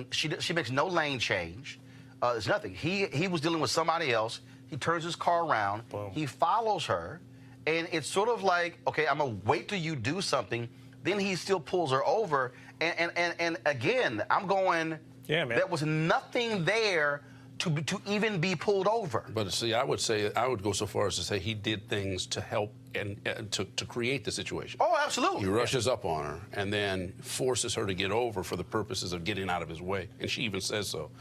no lane change. There's nothing. He was dealing with somebody else. He turns his car around. Boom. He follows her, and it's sort of like, okay, I'm gonna wait till you do something. Then he still pulls her over. And again, I'm going, yeah, man. There was nothing there to even be pulled over. But see, I would go so far as to say he did things to help and to create the situation. Oh, absolutely. He rushes up on her and then forces her to get over for the purposes of getting out of his way. And she even says so.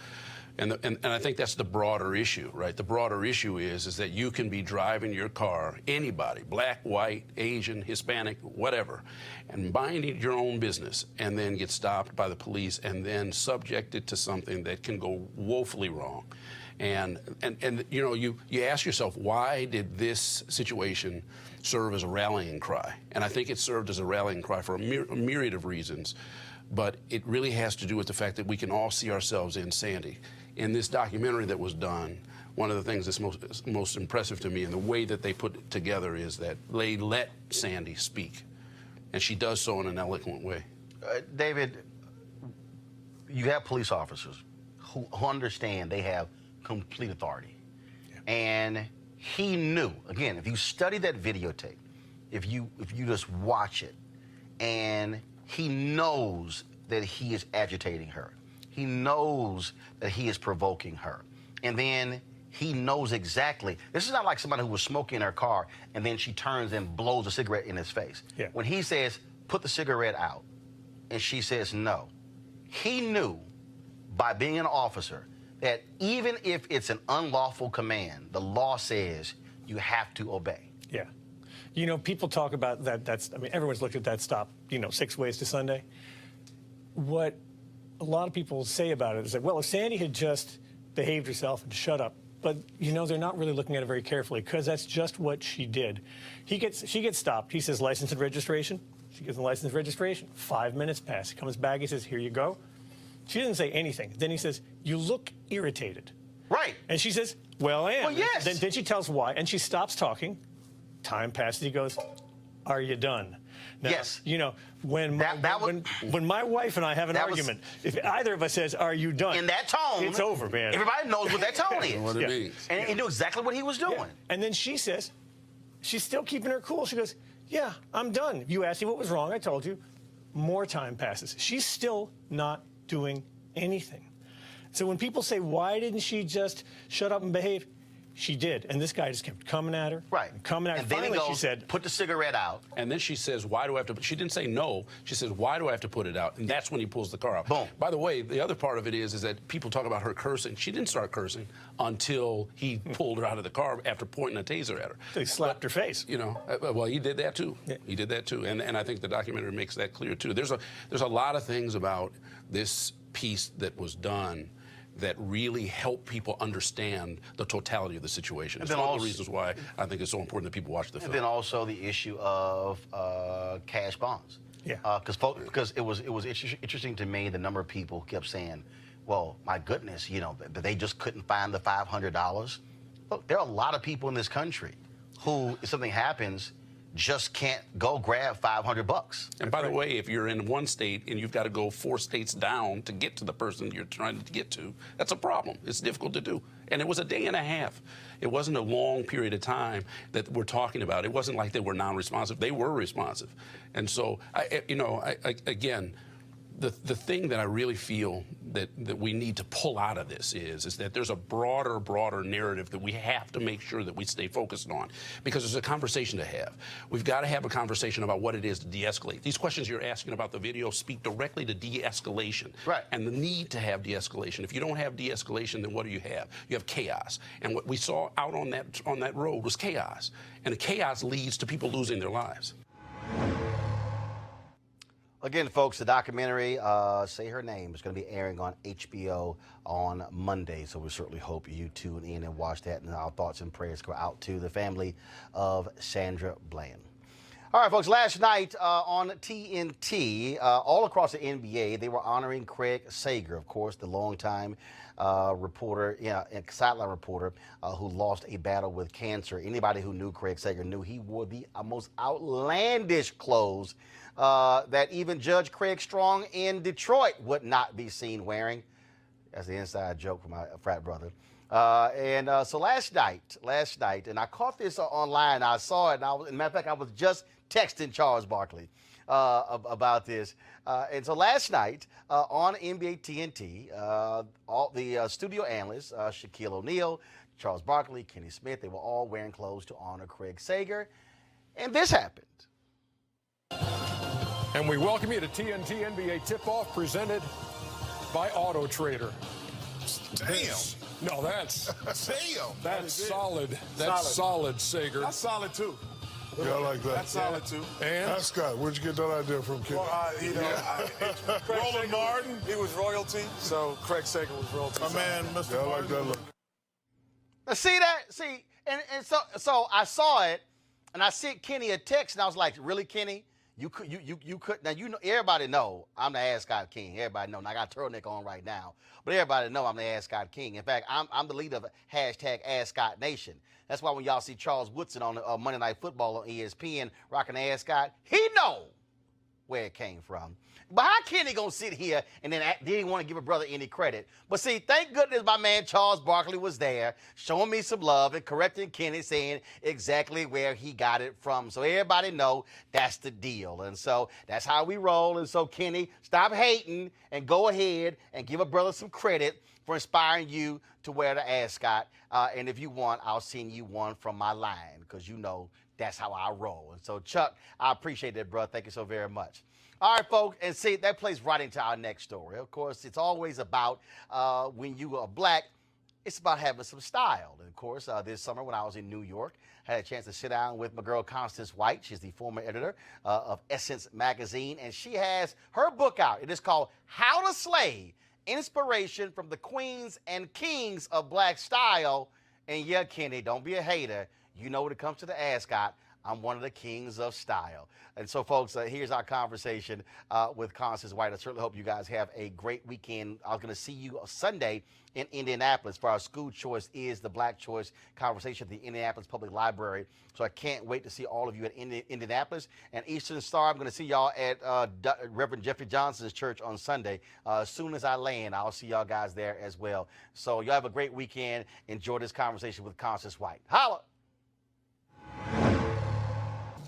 And I think that's the broader issue, right? The broader issue is that you can be driving your car, anybody, black, white, Asian, Hispanic, whatever, and minding your own business, and then get stopped by the police and then subjected to something that can go woefully wrong. And you know, you ask yourself, why did this situation serve as a rallying cry? And I think it served as a rallying cry for a myriad of reasons. But it really has to do with the fact that we can all see ourselves in Sandy. In this documentary that was done, one of the things that's most impressive to me and the way that they put it together is that they let Sandy speak. And she does so in an eloquent way. David, you have police officers who understand they have complete authority. Yeah. And he knew, again, if you study that videotape, if you just watch it, and he knows that he is agitating her. He knows that he is provoking her. And then he knows exactly. This is not like somebody who was smoking in her car and then she turns and blows a cigarette in his face. Yeah. When he says, put the cigarette out, and she says no, he knew by being an officer that even if it's an unlawful command, the law says you have to obey. Yeah. You know, people talk about that. I mean, everyone's looked at that stop, 6 ways to Sunday. What a lot of people say about it is that, well, if Sandy had just behaved herself and shut up, but, they're not really looking at it very carefully because that's just what she did. She gets stopped. He says, license and registration. She gives him license and registration. 5 minutes pass. He comes back. He says, here you go. She doesn't say anything. Then he says, you look irritated. Right. And she says, well, I am. Well, yes. Then she tells why, and she stops talking. Time passes. He goes, are you done? Now, yes. When my wife and I have an argument, if either of us says, are you done? In that tone. It's over, man. Everybody knows what that tone is. What it means. And he knew exactly what he was doing. Yeah. And then she says, she's still keeping her cool. She goes, yeah, I'm done. You asked me what was wrong. I told you. More time passes. She's still not doing anything. So when people say, why didn't she just shut up and behave? She did, and this guy just kept coming at her. Right. Coming at her. And then finally, he goes, she said, put the cigarette out. And then she says, why do I have to? She didn't say no. She says, why do I have to put it out? And that's when he pulls the car out. Boom. By the way, the other part of it is that people talk about her cursing. She didn't start cursing until he pulled her out of the car after pointing a taser at her. He slapped her face. Well, he did that too. Yeah. He did that too. And I think the documentary makes that clear too. There's a lot of things about this piece that was done that really help people understand the totality of the situation. It's one of the reasons why I think it's so important that people watch the film. And then also the issue of cash bonds. Yeah. Because it was interesting to me the number of people who kept saying, well, my goodness, that they just couldn't find the $500. Look, there are a lot of people in this country who, if something happens, just can't go grab $500. And by the way, if you're in one state and you've got to go 4 states down to get to the person you're trying to get to, that's a problem. It's difficult to do. And it was a day and a half. It wasn't a long period of time that we're talking about. It wasn't like they were non-responsive. They were responsive. And so, again, the thing that I really feel that we need to pull out of this is that there's a broader narrative that we have to make sure that we stay focused on, because there's a conversation to have. We've got to have a conversation about what it is to de-escalate. These questions you're asking about the video speak directly to de-escalation, right, and the need to have de-escalation. If you don't have de-escalation, then what do you have? You have chaos. And what we saw out on that road was chaos, and the chaos leads to people losing their lives. Again, folks, the documentary, Say Her Name, is going to be airing on HBO on Monday. So we certainly hope you tune in and watch that. And our thoughts and prayers go out to the family of Sandra Bland. All right, folks, last night on TNT, all across the NBA, they were honoring Craig Sager, of course, the longtime reporter, sideline reporter who lost a battle with cancer. Anybody who knew Craig Sager knew he wore the most outlandish clothes that even Judge Craig Strong in Detroit would not be seen wearing. That's the inside joke for my frat brother. So last night, and I caught this online. I saw it, and as a matter of fact, I was just texting Charles Barkley about this. And so last night on NBA TNT, all the studio analysts, Shaquille O'Neal, Charles Barkley, Kenny Smith, they were all wearing clothes to honor Craig Sager. And this happened. And we welcome you to TNT NBA Tip-Off presented by Auto Trader. Damn. No, that's damn. That's solid. That's solid, Sager. That's solid too. Yeah, I like that. That's solid too. And Scott, where'd you get that idea from, kid? Well, Roland Martin. He was royalty, so Craig Sager was royalty. My man, Mr. Martin. I like that look. Now, see that? See, and so I saw it, and I sent Kenny a text, and I was like, "Really, Kenny? You could now, you know, everybody know I'm the Ascot King. Everybody know. And I got a turtleneck on right now, but everybody know I'm the Ascot King. In fact, I'm the leader of hashtag Ascot Nation. That's why when y'all see Charles Woodson on Monday Night Football on ESPN rocking the Ascot, he know where it came from. But how Kenny gonna sit here and then didn't want to give a brother any credit? But see, thank goodness my man Charles Barkley was there, showing me some love and correcting Kenny, saying exactly where he got it from. So everybody know that's the deal. And so that's how we roll. And so Kenny, stop hating and go ahead and give a brother some credit for inspiring you to wear the ascot. And if you want, I'll send you one from my line, because you know that's how I roll. And so Chuck, I appreciate that, bro. Thank you so very much. All right, folks, and see, that plays right into our next story. Of course, it's always about when you are black, it's about having some style. And of course, this summer when I was in New York, I had a chance to sit down with my girl, Constance White. She's the former editor of Essence Magazine, and she has her book out. It is called How to Slay, Inspiration from the Queens and Kings of Black Style. And yeah, Kenny, don't be a hater. You know when it comes to the ascot, I'm one of the kings of style. And so, folks, here's our conversation with Constance White. I certainly hope you guys have a great weekend. I'm going to see you Sunday in Indianapolis for our School Choice is the Black Choice conversation at the Indianapolis Public Library. So I can't wait to see all of you at Indianapolis. And Eastern Star, I'm going to see y'all at Reverend Jeffrey Johnson's church on Sunday. As soon as I land, I'll see y'all guys there as well. So y'all have a great weekend. Enjoy this conversation with Constance White. Holla!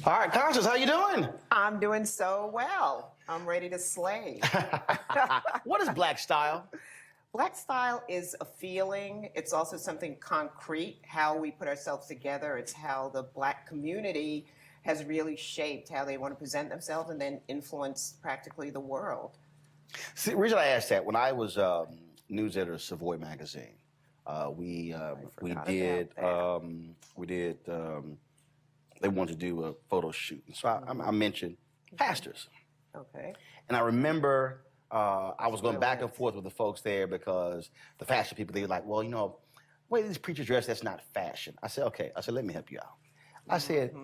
All right, Constance, how you doing? I'm doing so well. I'm ready to slay. What is black style? Black style is a feeling. It's also something concrete, how we put ourselves together. It's how the black community has really shaped how they want to present themselves and then influence practically the world. See, the reason I asked that, when I was news editor of Savoy magazine, we did they wanted to do a photo shoot. And so I mentioned pastors. Okay. And I remember I was going back and forth with the folks there because the fashion people, they were like, well, you know, the way these preachers dress, that's not fashion. I said, okay. I said, let me help you out. I said,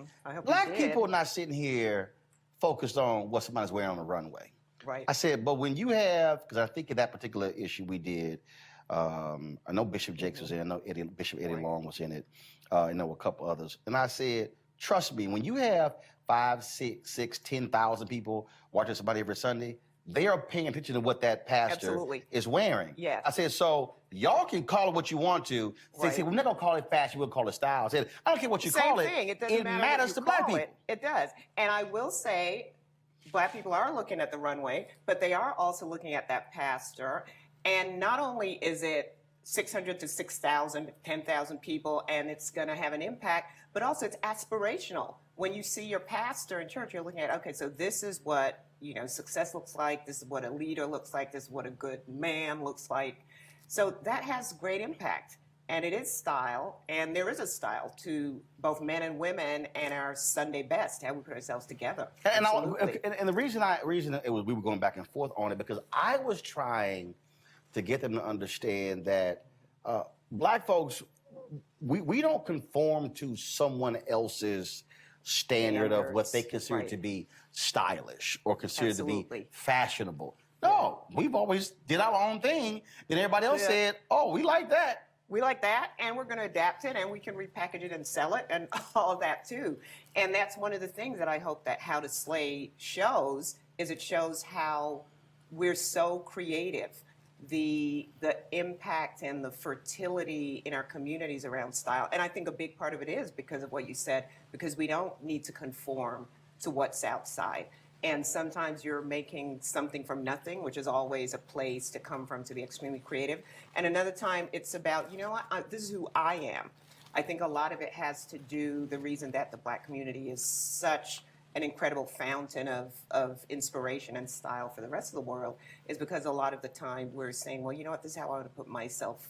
black people are not sitting here focused on what somebody's wearing on the runway. Right. I said, but when you have, because I think in that particular issue we did, I know Bishop Jakes was in it, I know Bishop Eddie Long was in it, I know a couple others. And I said, trust me, when you have 5, 6, 10,000 people watching somebody every Sunday, they are paying attention to what that pastor is wearing. Yes. I said, so y'all can call it what you want to. Say, we're not going to call it fashion, we'll call it style. I said, I don't care what you call it. Same thing. It doesn't matter matters what you to black call people. It does. And I will say, Black people are looking at the runway, but they are also looking at that pastor. And not only is it 600 to 6,000, 10,000 people, and it's going to have an impact, but also it's aspirational. When you see your pastor in church, you're looking at, okay, so this is what, success looks like. This is what a leader looks like. This is what a good man looks like. So that has great impact. And it is style, and there is a style to both men and women and our Sunday best, how we put ourselves together. And the reason it was we were going back and forth on it, because I was trying to get them to understand that Black folks, we don't conform to someone else's standard of what they consider to be stylish or consider to be fashionable. No, we've always did our own thing. Then everybody else said, oh, we like that. We like that, and we're going to adapt it, and we can repackage it and sell it, and all of that too. And that's one of the things that I hope that How to Slay shows, is it shows how we're so creative. The impact and the fertility in our communities around style. And I think a big part of it is because of what you said, because we don't need to conform to what's outside. And sometimes you're making something from nothing, which is always a place to come from, to be extremely creative. And another time it's about, you know what, this is who I am. I think a lot of it has to do, the reason that the Black community is such an incredible fountain of inspiration and style for the rest of the world, is because a lot of the time we're saying, well, you know what, this is how I want to put myself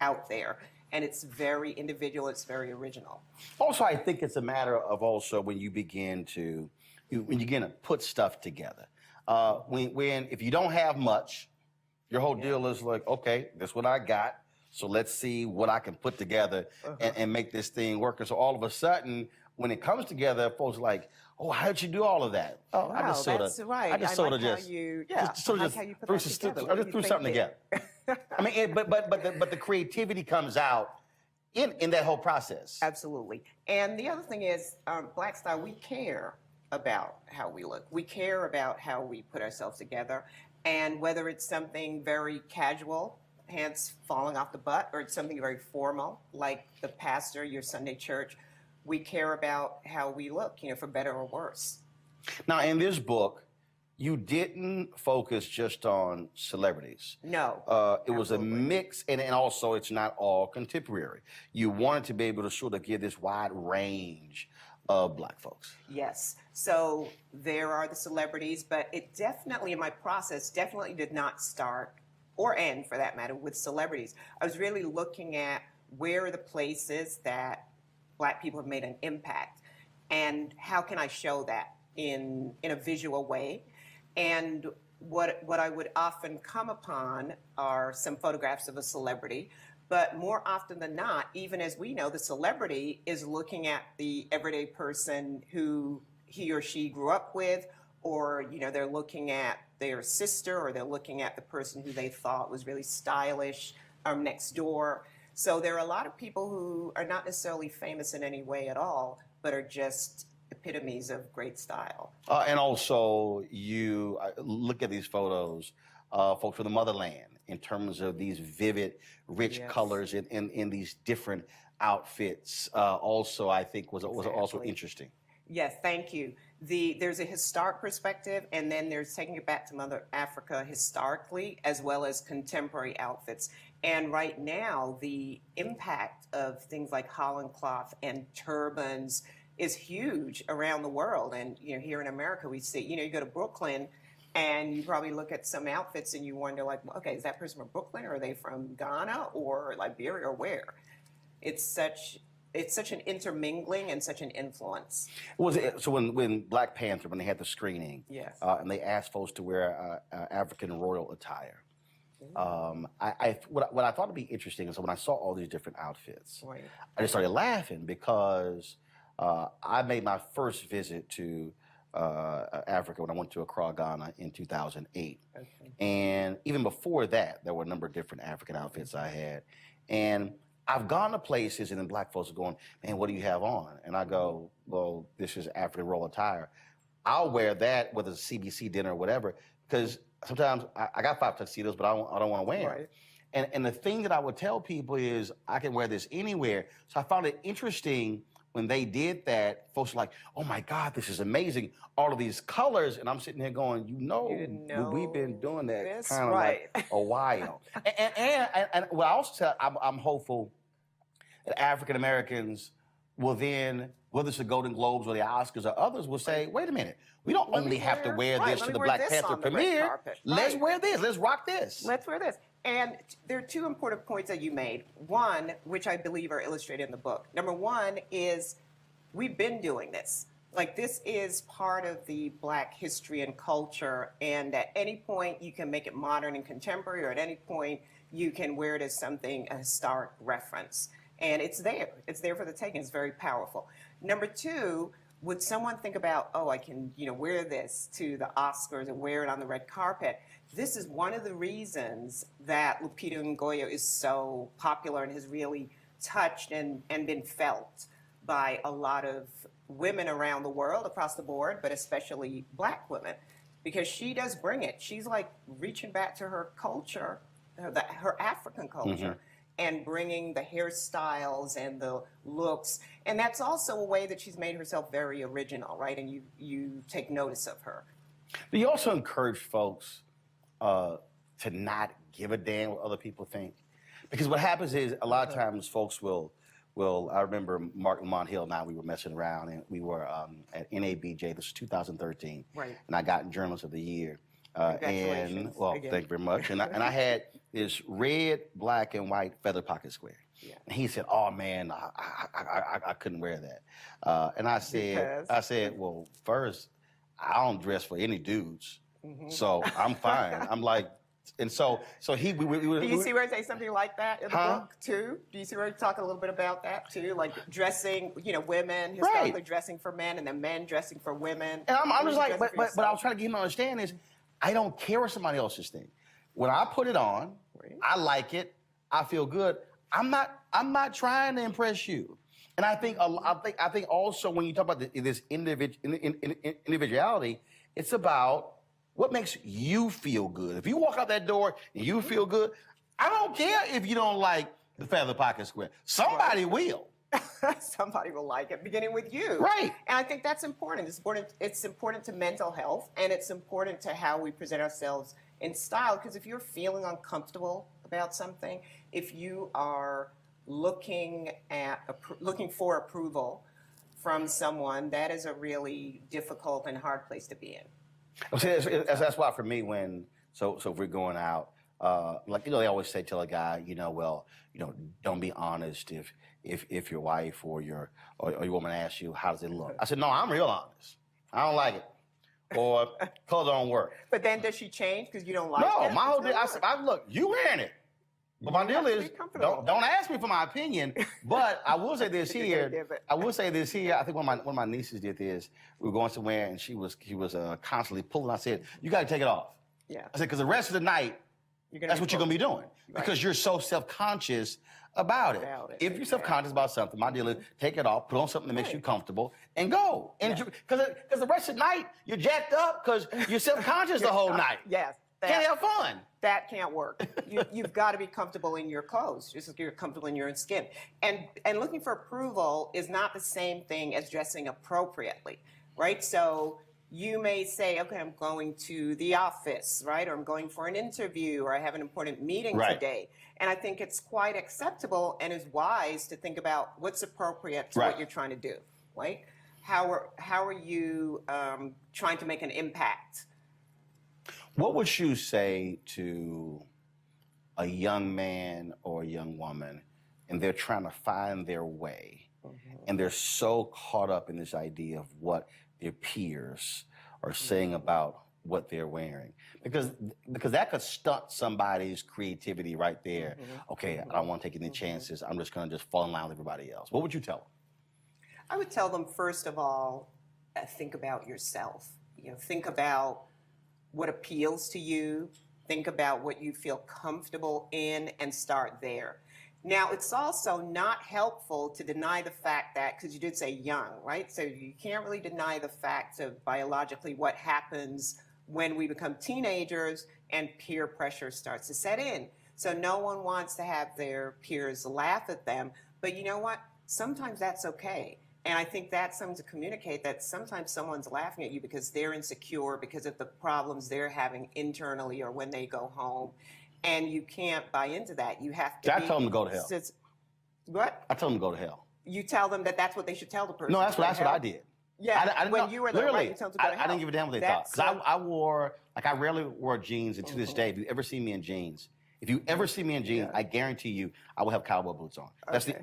out there. And it's very individual, it's very original. Also, I think it's a matter of also when you begin to put stuff together. If you don't have much, your whole deal is like, okay, that's what I got, so let's see what I can put together and make this thing work. And so all of a sudden, when it comes together, folks are like, oh, how'd you do all of that? Oh, wow, I just sort of, right. I just threw something together. I mean, but the creativity comes out in that whole process. Absolutely. And the other thing is, Black style, we care about how we look. We care about how we put ourselves together. And whether it's something very casual, pants falling off the butt, or it's something very formal, like the pastor, your Sunday church, we care about how we look, for better or worse. Now, in this book, you didn't focus just on celebrities. No. It was a mix, and also it's not all contemporary. You wanted to be able to sort of give this wide range of Black folks. Yes. So there are the celebrities, but it definitely, in my process, definitely did not start, or end for that matter, with celebrities. I was really looking at where are the places that Black people have made an impact, and how can I show that in a visual way. And what I would often come upon are some photographs of a celebrity, but more often than not, even as we know, the celebrity is looking at the everyday person who he or she grew up with, or they're looking at their sister, or they're looking at the person who they thought was really stylish next door. So there are a lot of people who are not necessarily famous in any way at all, but are just epitomes of great style. And also, you look at these photos, folks from the motherland, in terms of these vivid, rich colors in these different outfits. Also, I think was also interesting. Yes, thank you. There's a historic perspective, and then there's taking it back to Mother Africa historically, as well as contemporary outfits. And right now, the impact of things like Holland cloth and turbans is huge around the world. And here in America, we see, you go to Brooklyn, and you probably look at some outfits and you wonder, like, okay, is that person from Brooklyn, or are they from Ghana or Liberia, or where? It's such an intermingling and such an influence. So when Black Panther, when they had the screening, and they asked folks to wear African royal attire, what I thought would be interesting is when I saw all these different outfits, I just started laughing because I made my first visit to Africa when I went to Accra, Ghana in 2008. Okay. And even before that, there were a number of different African outfits I had. And I've gone to places and then Black folks are going, man, what do you have on? And I go, well, this is African royal attire. I'll wear that, whether it's a CBC dinner or whatever, because sometimes I got 5 tuxedos, but I don't want to wear them. And the thing that I would tell people is I can wear this anywhere. So I found it interesting when they did that, folks were like, oh my God, this is amazing. All of these colors. And I'm sitting here going, we've been doing that kind of like a while. and what I also tell, I'm hopeful that African Americans will then, whether it's the Golden Globes or the Oscars or others, will say, wait a minute, we don't only have to wear this to the Black Panther premiere. Let's wear this. Let's rock this. Let's wear this. And there are two important points that you made. One, which I believe are illustrated in the book. Number one is we've been doing this. Like, this is part of the Black history and culture, and at any point you can make it modern and contemporary, or at any point you can wear it as something, a historic reference. And it's there. It's there for the taking. It's very powerful. Number two, would someone think about, oh, I can, wear this to the Oscars and wear it on the red carpet? This is one of the reasons that Lupita Nyong'o is so popular and has really touched and been felt by a lot of women around the world, across the board, but especially Black women, because she does bring it. She's like reaching back to her culture, her African culture, and bringing the hairstyles and the looks. And that's also a way that she's made herself very original, right? And you take notice of her. Do you also encourage folks to not give a damn what other people think? Because what happens is a lot of times folks will, I remember Mark Lamont Hill and I, we were messing around, and we were at NABJ, this was 2013, right. And I got Journalist of the Year. Congratulations. Thank you very much. And I had this red, black, and white feather pocket square. Yeah. And he said, oh man, I couldn't wear that. And I said, well, first, I don't dress for any dudes. So I'm fine. I'm like, and so he. Do you see where I say something like that in the book too? Do you see where I talk a little bit about that too, like dressing, women historically dressing for men, and then men dressing for women? And I'm just like, but I was trying to get him to understand is, I don't care what somebody else is thinking. When I put it on, I like it. I feel good. I'm not trying to impress you. And I think also when you talk about this individuality, it's about what makes you feel good. If you walk out that door and you feel good, I don't care if you don't like the feather pocket square. Somebody will. Somebody will like it, beginning with you. Right. And I think that's important. It's important to mental health, and it's important to how we present ourselves in style, because if you're feeling uncomfortable about something, if you are looking for approval from someone, that is a really difficult and hard place to be in. That's why for me, so if we're going out, they always tell a guy, don't be honest if your wife or your woman asks you, how does it look? I said, no, I'm real honest. I don't like it. Or colors don't work. But then does she change because you don't like it? No, my whole deal, I said, look, you wearing it. But my deal is, don't ask me for my opinion. But I will say this here. I think one of my nieces did this. We were going somewhere, and she was constantly pulling. I said, you got to take it off. Yeah. I said, because the rest of the night, that's what you're going to be doing. Because you're so self-conscious about it. If you're self-conscious about something, my deal is take it off, put on something that makes you comfortable, and go. Because the rest of the night, you're jacked up because you're self-conscious the whole night. Yes. Can't have fun. That can't work. You've got to be comfortable in your clothes, just like you're comfortable in your own skin. And looking for approval is not the same thing as dressing appropriately, right? So you may say, okay, I'm going to the office, right? Or I'm going for an interview, or I have an important meeting today. And I think it's quite acceptable and is wise to think about what's appropriate to what you're trying to do, right? How are you trying to make an impact? What would you say to a young man or a young woman, and they're trying to find their way, and they're so caught up in this idea of what their peers are saying about what they're wearing? Because that could stunt somebody's creativity right there. Okay, I don't want to take any chances. I'm just going to fall in line with everybody else. What would you tell them? I would tell them, first of all, think about yourself. Think about what appeals to you, think about what you feel comfortable in, and start there. Now, it's also not helpful to deny the fact that, because you did say young, right? So you can't really deny the fact of biologically what happens when we become teenagers and peer pressure starts to set in. So no one wants to have their peers laugh at them, but you know what? Sometimes that's okay. And I think that's something to communicate, that sometimes someone's laughing at you because they're insecure because of the problems they're having internally or when they go home. And you can't buy into that. You have to I tell them to go to hell. What? I tell them to go to hell. You tell them that that's what they should tell the person. No, that's what I did. Yeah, I didn't when know, you were there, literally, right, you tell them to go to hell. I didn't give a damn what they thought. Because I wore, like I rarely wore jeans, and to this day, if you ever see me in jeans, I guarantee you, I will have cowboy boots on. That's Okay.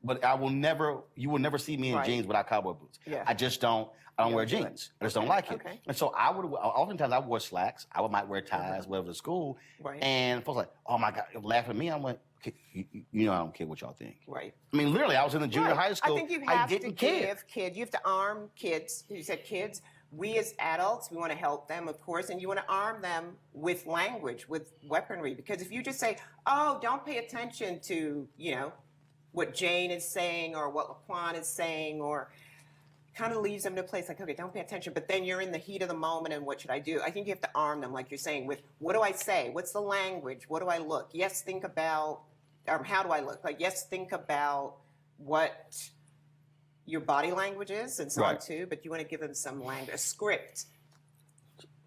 But I will never, you will never see me in jeans without cowboy boots. Yeah. I just don't, I don't wear jeans. I just don't like it. Okay. And so oftentimes I wore slacks. I might wear ties, whatever to school. Right. And folks like, oh my God, laughing at me. I'm like, okay, you know, I don't care what y'all think. Right. I mean, literally, I was in the junior high school. I think you have to didn't care. give kids, you have to arm kids. You said kids. We as adults, we want to help them, of course, and you want to arm them with language, with weaponry. Because if you just say, oh, don't pay attention to, you know, what Jane is saying or what Laquan is saying, or kind of leaves them in a place like, okay, don't pay attention. But then you're in the heat of the moment and what should I do? I think you have to arm them, like you're saying, with what do I say? What's the language? What do I look? Yes, think about, how do I look? Like, yes, think about what your body language is and so on too, but you want to give them some language, a script,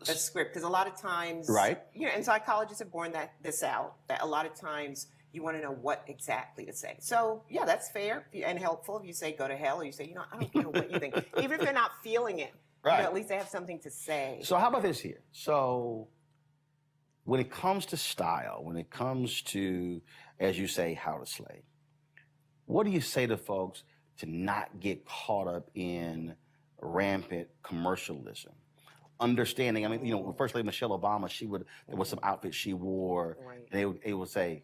because a lot of times, you know, and psychologists have borne this out, that a lot of times you want to know what exactly to say. So yeah, that's fair and helpful if you say go to hell, or you say, you know, I don't care what you think, even if they're not feeling it, you know, at least they have something to say. So how about this here? So when it comes to style, when it comes to, as you say, how to slay, what do you say to folks to not get caught up in rampant commercialism? Understanding, I mean, you know, when First Lady Michelle Obama, there was some outfit she wore, and they would say,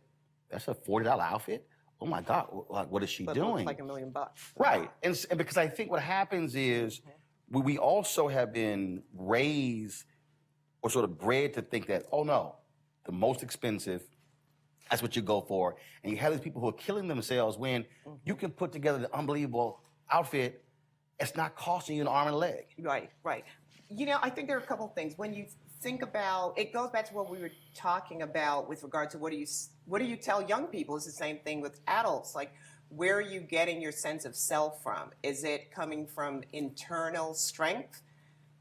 that's a $40 outfit? Oh my God, like, what is she doing? It looks like $1 million. Right, and because I think what happens is we also have been raised or sort of bred to think that, oh no, the most expensive, that's what you go for. And you have these people who are killing themselves when you can put together the unbelievable outfit. It's not costing you an arm and a leg. Right, right. You know, I think there are a couple of things. When you think about, it goes back to what we were talking about with regard to what do you tell young people? It's the same thing with adults. Like, where are you getting your sense of self from? Is it coming from internal strength,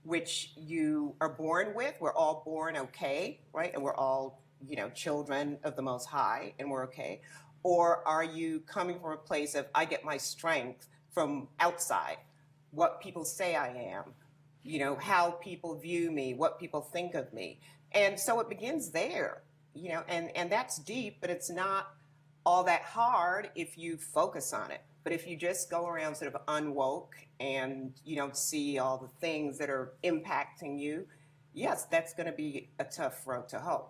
which you are born with? We're all born okay, right? And we're all, you know, children of the Most High, and we're okay. Or are you coming from a place of, I get my strength from outside, what people say I am, you know, how people view me, what people think of me. And so it begins there, you know, and that's deep, but it's not all that hard if you focus on it. But if you just go around sort of unwoke and you don't see all the things that are impacting you, yes, that's going to be a tough road to hoe.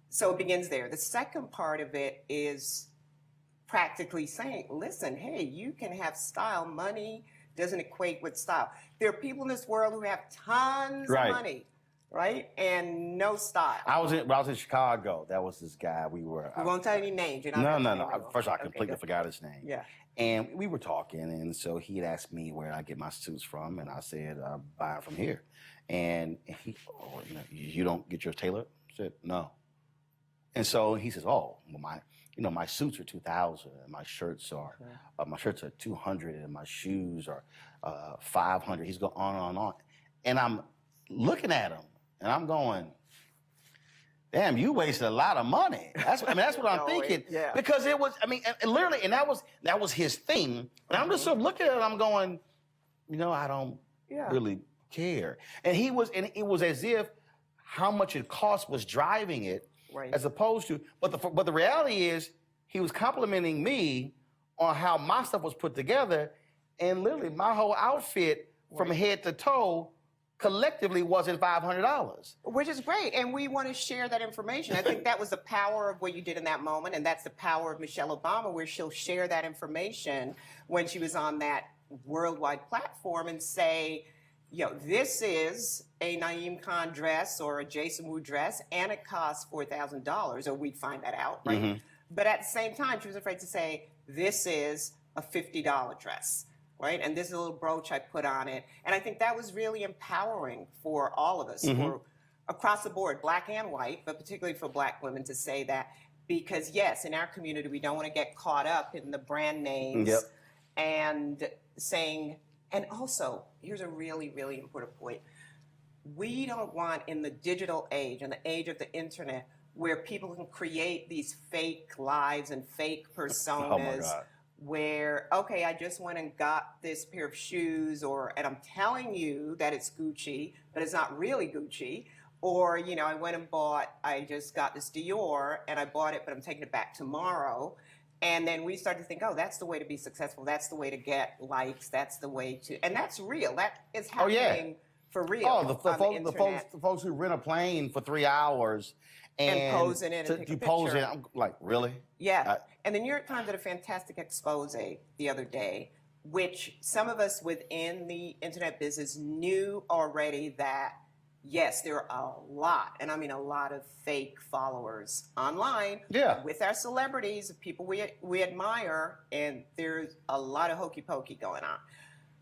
So it begins there. The second part of it is practically saying, listen, hey, you can have style. Money doesn't equate with style. There are people in this world who have tons of money, right? And no style. When I was in Chicago, that was this guy we won't tell any names. You're No. First First of all, I completely forgot his name. Yeah. And we were talking, and so he had asked me where I get my suits from, and I said, I buy it from here. And he, you don't get yours tailored? I said, no. And so he says, oh, well, my suits are $2,000, and my shirts are $200, and my shoes are $500. He's going on and on. And I'm looking at him, and I'm going, damn, you wasted a lot of money. That's what I'm thinking. Yeah. Because it was, literally, and that was his thing. And I'm just sort of looking at it, I'm going, you know, I don't really care. And it was as if how much it cost was driving it, as opposed to, but the reality is, he was complimenting me on how my stuff was put together, and literally my whole outfit from head to toe collectively wasn't $500. Which is great, and we want to share that information. I think that was the power of what you did in that moment, and that's the power of Michelle Obama, where she'll share that information when she was on that worldwide platform and say, you know, this is a Naeem Khan dress or a Jason Wu dress, and it costs $4,000, or we'd find that out, right? Mm-hmm. But at the same time, she was afraid to say, this is a $50 dress, right? And this is a little brooch I put on it. And I think that was really empowering for all of us, for across the board, black and white, but particularly for black women, to say that, because yes, in our community, we don't want to get caught up in the brand names. Yep. and saying, and also, here's a really, really important point. We don't want, in the digital age, in the age of the internet, where people can create these fake lives and fake personas, Oh my God. where, okay, I just went and got this pair of shoes, and I'm telling you that it's Gucci, but it's not really Gucci. Or, you know, I just got this Dior and I bought it, but I'm taking it back tomorrow. And then we start to think, oh, that's the way to be successful. That's the way to get likes. That's the way to, and that's real. That is happening for real. Oh, the folks who rent a plane for 3 hours and pose in it and take a pose in picture. it. I'm like, really? Yeah. And the New York Times did a fantastic expose the other day, which some of us within the internet business knew already that, yes, there are a lot, and I mean a lot of fake followers online with our celebrities, people we admire, and there's a lot of hokey pokey going on.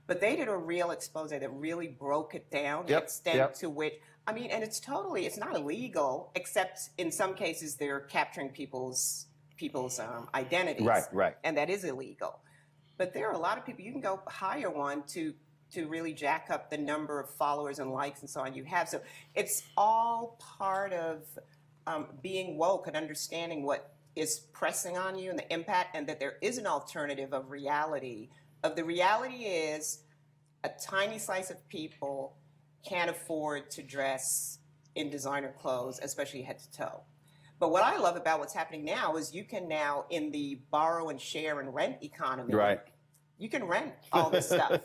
But they did a real expose that really broke it down, the extent to which, I mean, and it's not illegal, except in some cases they're capturing people's identities. Right. And that is illegal. But there are a lot of people, you can go hire one to really jack up the number of followers and likes and so on you have. So it's all part of being woke and understanding what is pressing on you and the impact, and that there is an alternative of reality. The reality is a tiny slice of people can't afford to dress in designer clothes, especially head to toe. But what I love about what's happening now is you can now, in the borrow and share and rent economy, you can rent all this stuff.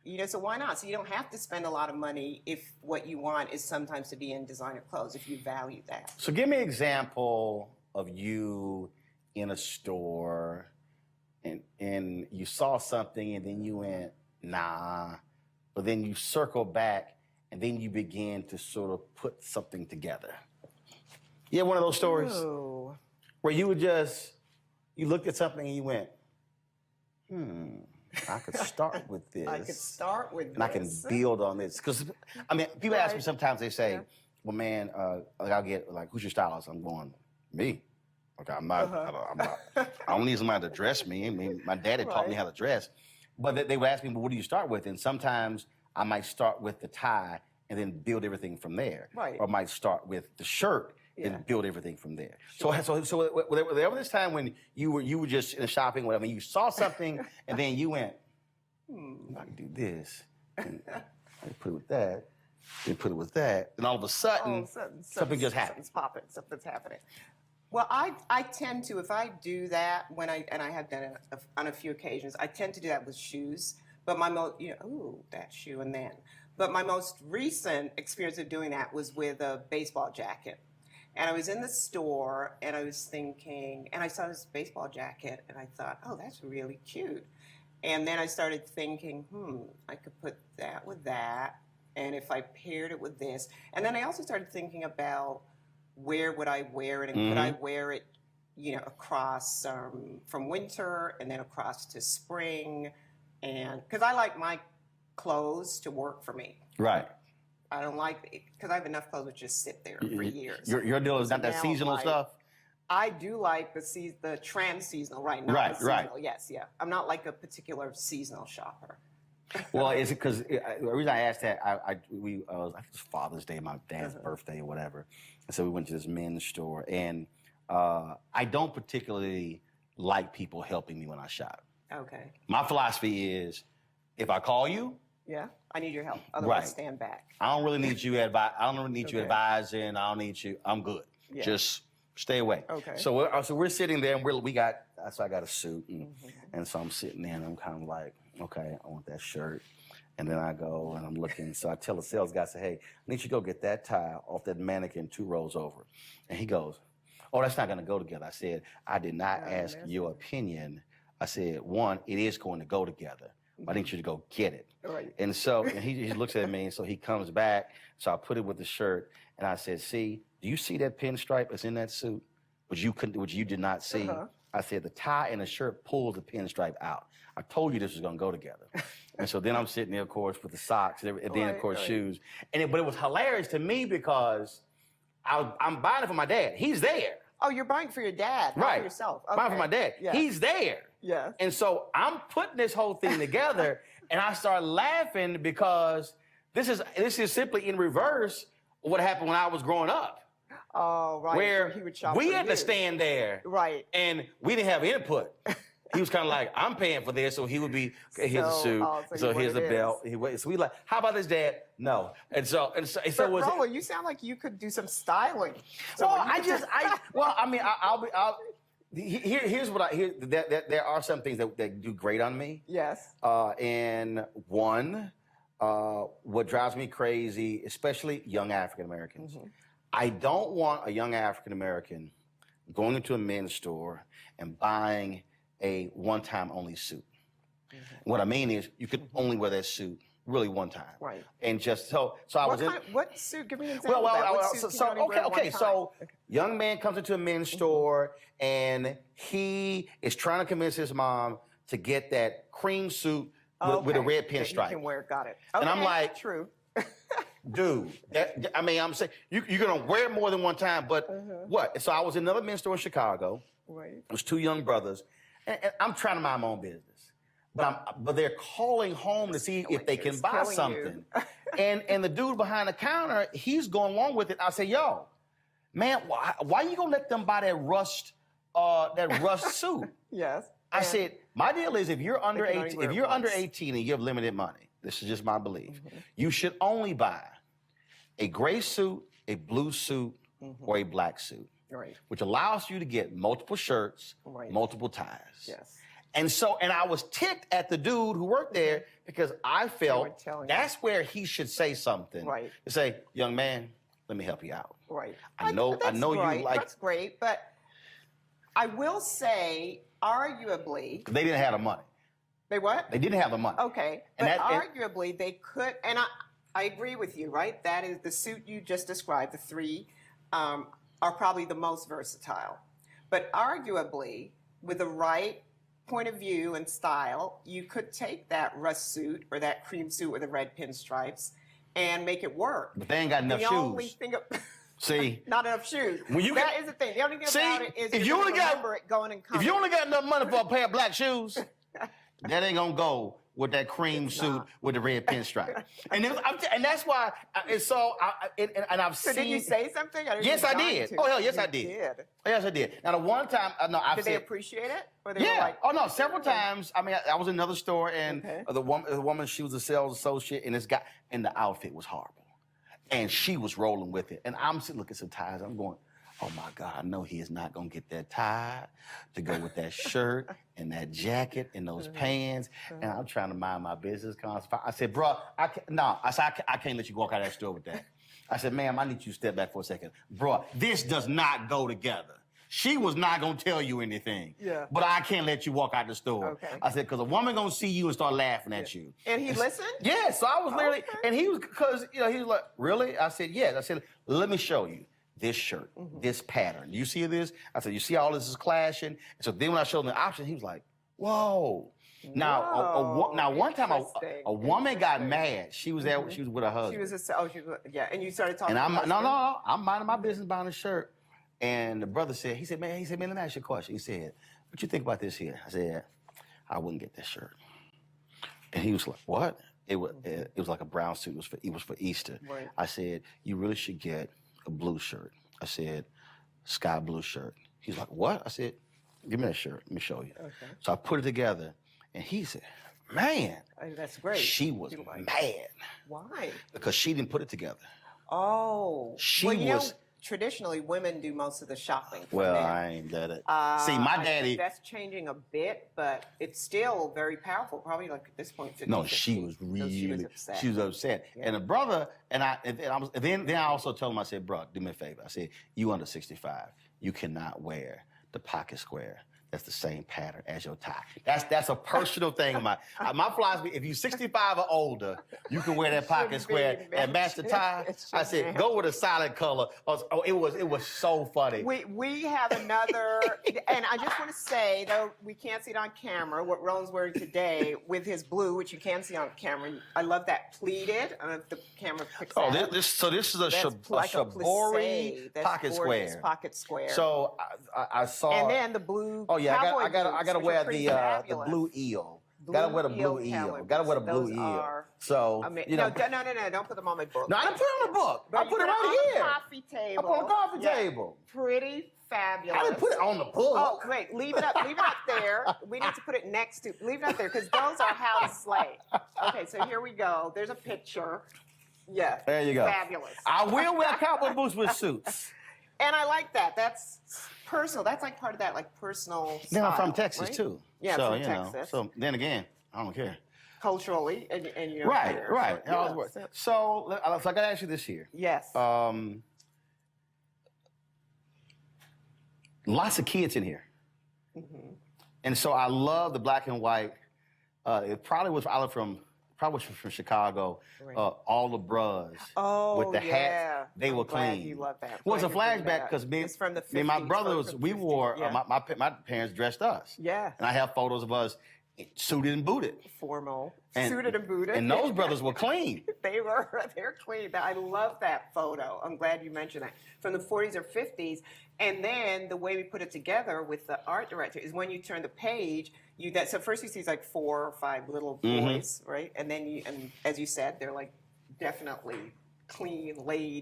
You know, so why not? So you don't have to spend a lot of money if what you want is sometimes to be in designer clothes, if you value that. So give me an example of you in a store and you saw something and then you went, nah, but then you circle back and then you begin to sort of put something together. You have one of those stories where you looked at something and you went, I could start with this. I could start with this. And I can build on this. Because, I mean, people ask me sometimes, they say, well, man, like I'll get, like, who's your stylist? I'm going, me. Okay, I'm not, I don't need somebody to dress me. I mean, my daddy taught me how to dress. But they would ask me, well, what do you start with? And sometimes I might start with the tie and then build everything from there. Right. Or I might start with the shirt and build everything from there. Sure. So whatever this time when you were just in shopping, whatever, you saw something and then you went, I can do this, and I put it with that, then put it with that, and all of a sudden something just happened. Something's happening. Well, I tend to, if I do that and I have done it on a few occasions, I tend to do that with shoes. But that shoe and then. But my most recent experience of doing that was with a baseball jacket. And I was in the store and I was thinking, and I saw this baseball jacket and I thought, oh, that's really cute. And then I started thinking, I could put that with that. And if I paired it with this. And then I also started thinking about where would I wear it, and could I wear it, across from winter and then across to spring. And because I like my clothes to work for me. Right. I don't like it because I have enough clothes that just sit there for years. Your deal is not that seasonal stuff? I do like the trans-seasonal, right? Not the seasonal, yes, yeah. I'm not like a particular seasonal shopper. Well, is it because the reason I asked that, I think it was Father's Day, my dad's birthday or whatever. And so we went to this men's store. And I don't particularly like people helping me when I shop. Okay. My philosophy is, if I call you, I need your help. Otherwise, stand back. I don't really need you I don't really need you advising. I don't need you. I'm good. Yeah. Just stay away. Okay. So we're sitting there, and I got a suit, and so I'm sitting there, and I'm kind of like, okay, I want that shirt. And then I go and I'm looking. So I tell the sales guy, I say, hey, I need you to go get that tie off that mannequin 2 rows over. And he goes, oh, that's not going to go together. I said, I did not ask your opinion. I said, one, it is going to go together. I need you to go get it. Right. And so he looks at me, and so he comes back. So I put it with the shirt, and I said, see, do you see that pinstripe that's in that suit, which you did not see? I said, the tie and the shirt pulls the pinstripe out. I told you this was going to go together. And so then I'm sitting there, of course, with the socks, and then, of course, shoes. But it was hilarious to me because I'm buying it for my dad. He's there. Oh, you're buying for your dad, not Right. for yourself. Buying for Okay. my dad. Yes. He's there. Yes. And so I'm putting this whole thing together, and I start laughing because this is simply in reverse of what happened when I was growing up. Oh, right. Where So he would shop we for had you. to stand there, Right. and we didn't have input. He was kind of like, I'm paying for this, so he would be, okay, here's the So, suit, so so here's the it belt. So we like, how about this, Dad? No. And so But was it, Roland, you sound like you could do some styling. well, here's what there are some things that do great on me. Yes. And one, what drives me crazy, especially young African Americans, I don't want a young African American going into a men's store and buying a one-time only suit. What I mean is, you could only wear that suit really one time. Right. And just so I was in. What suit? Give me an example of that. What suit can you only wear one time? So young man comes into a men's store and he is trying to convince his mom to get that cream suit with a red pinstripe. You can wear. Got it. And I'm Okay, like, true. dude, I'm saying you're gonna wear it more than one time, but what? And so I was in another men's store in Chicago. Right. It was two young brothers, and I'm trying to mind my own business. But they're calling home to see if they can buy something. and the dude behind the counter, he's going along with it. I say, yo, man, why you gonna let them buy that rust suit? Yes. I said, my deal is if you're under can only 18, wear if it you're under once. 18 and you have limited money, this is just my belief, you should only buy a gray suit, a blue suit, or a black suit, Right. which allows you to get multiple shirts, Right. multiple ties. Yes. And I was ticked at the dude who worked there because I felt telling that's where he should say something. Right. To say, young man, let me help you out. Right. I know That's you right. like. That's great, but I will say, arguably, They didn't have the money. they what? They didn't have the money. Okay, And but that- arguably they could, and I agree with you, right? That is the suit you just described. The three are probably the most versatile, but arguably, with the right point of view and style, you could take that rust suit or that cream suit with the red pinstripes and make it work. But they ain't got enough the only shoes. thing See, not enough shoes. When you That get- is the thing. The only thing See, about it is if you're you gonna only got- remember it going and coming. if you only got enough money for a pair of black shoes, that ain't gonna go with that cream suit with the red pinstripe. And that's why. And I've So seen. did you say something? I didn't Yes, I get did. to. Oh hell, yes, You I did. Yes, I did. Now the one time, I've Did said. they appreciate it? Or they were Yeah. like, Oh no, several times. I mean, I was in another store, and Okay. the woman, she was a sales associate, and this guy, and the outfit was horrible, and she was rolling with it, and I'm sitting looking at some ties. I'm going, oh my God, I know he is not gonna get that tie to go with that shirt and that jacket and those pants, and I'm trying to mind my business. I said, bro, I can't let you walk out of that store with that. I said, ma'am, I need you to step back for a second, bro. This does not go together. She was not gonna tell you anything. Yeah. But I can't let you walk out the store. Okay. I said, because a woman gonna see you and start laughing at you. and he listened? Yeah, so I was literally, Okay. and he was, because, he was like, really? I said, yes. I said, let me show you this shirt, this pattern. You see this? I said, you see all this is clashing? And so then when I showed him the option, he was like, whoa. Now, now one time Interesting. a woman got mad. She was there, she was with her husband. She was yeah, and you started talking And to I'm her no, husband? I'm minding my business buying a shirt. And the brother said, man, let me ask you a question. He said, what you think about this here? I said, I wouldn't get that shirt. And he was like, what? It was like a brown suit. It was for Easter. Right. I said, you really should get a blue shirt. I said, sky blue shirt. He's like, what? I said, give me that shirt. Let me show you. Okay. So I put it together, and he said, man, That's great. she was mad Why? because she didn't put it together. Oh. She well, you was- know, traditionally, women do most of the shopping. for Well, men. I ain't that it. See, my I think daddy. that's changing a bit, but it's still very powerful. Probably like at this point, 50, No, 60. she was So really. she was upset. She was upset. And the brother and I. And then I also told him. I said, "Bro, do me a favor." I said, "You under 65. You cannot wear the pocket square that's the same pattern as your tie. That's a personal thing of mine. My philosophy, if you're 65 or older, you can wear that pocket square and match the tie. I said, go with a solid color. Oh, it was so funny. We have another, and I just want to say, though we can't see it on camera, what Roland's wearing today with his blue, which you can see on camera. I love that pleated. I don't know if the camera picks that up. This is a Shabori pocket square. Pocket square. So I saw. And then the blue. Oh yeah, cowboy I gotta boots, wear which the are pretty blue eel. Gotta wear the blue eel. Gotta wear the blue eel. So you know. No, don't put them on my book. No, I didn't put it on the book. I put it right here. On the coffee table. I put it on the coffee table. Pretty fabulous. I didn't put it on the book. Oh, wait, leave it up there. We need to put it next to, leave it up there, because those are how to slay. Okay, so here we go. There's a picture. Yeah. There you go. Fabulous. I will wear cowboy boots with suits. And I like that. That's personal. That's like part of that, like personal style. Then I'm from Texas right? too. Yeah, so, from you Texas. know. So then again, I don't care. Culturally, and you know. Right. So, yeah, so I got to ask you this here. Yes. Lots of kids in here. Mm-hmm. And so I love the black and white. It probably was from Chicago. Right. All the bros with the hats, they were glad clean. You love that. Well, it's a Glad you bring flashback that because up. me It's from the 50s, and my brothers, from we 50s, wore, yeah. my parents dressed us. Yeah. And I have photos of us suited and booted. Formal. And- Suited and booted. And those brothers were clean. They're clean. I love that photo. I'm glad you mentioned that. From the 40s or 50s. And then the way we put it together with the art director is when you turn the page, so first you see like 4 or 5 little boys, right? And then and as you said, they're like definitely clean,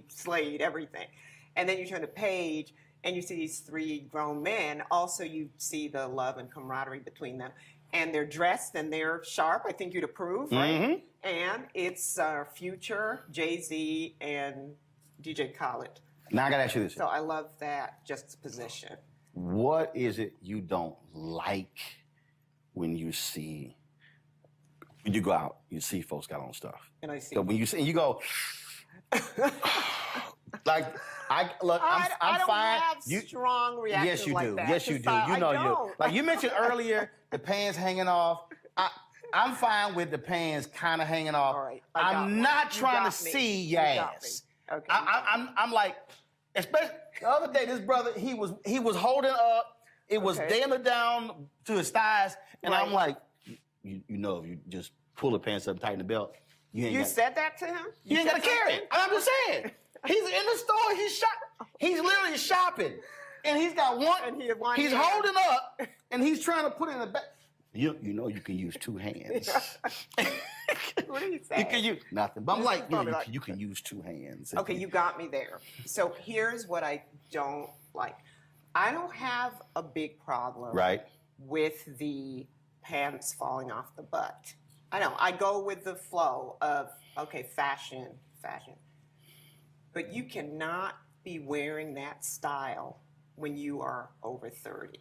slayed, everything. And then you turn the page and you see these 3 grown men. Also, you see the love and camaraderie between them. And they're dressed and they're sharp. I think you'd approve, right? And it's Future, Jay-Z, and DJ Khaled. Now I got to ask you this. So I love that juxtaposition. What is it you don't like when you go out, you see folks got on stuff? And I see. So when you see, you go, like, I'm don't fine. have strong reactions Yes, you like do. that. Yes, you do. You know you. Like you mentioned earlier, the pants hanging off. I'm fine with the pants kind of hanging off. All right, I'm not trying to see your ass. Okay. I'm like, especially the other day, this brother, he was holding up. It was damn down to his thighs, and I'm like, you know, if you just pull the pants up, tighten the belt, you said that to him? You ain't got to carry it. I'm just saying. He's in the store. He's literally shopping, and he's got one. And he's holding up, and he's trying to put it in the back. You know you can use 2 hands. What are you saying? You can use nothing. But I'm like, you can use 2 hands. Okay, you got me there. So here's what I don't like. I don't have a big problem with the pants falling off the butt. I know. I go with the flow of, fashion. But you cannot be wearing that style when you are over 30.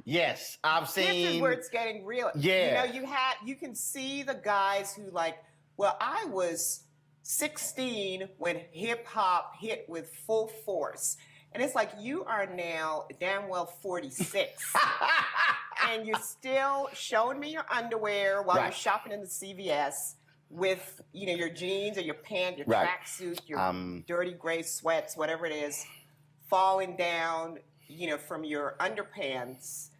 Yes, I've seen. This is where it's getting real. Yeah. You know, you can see the guys who I was 16 when hip hop hit with full force. And it's like, you are now damn well 46. And you're still showing me your underwear while you're shopping in the CVS with, your jeans or your pants, your tracksuit, your dirty gray sweats, whatever it is, falling down, from your underpants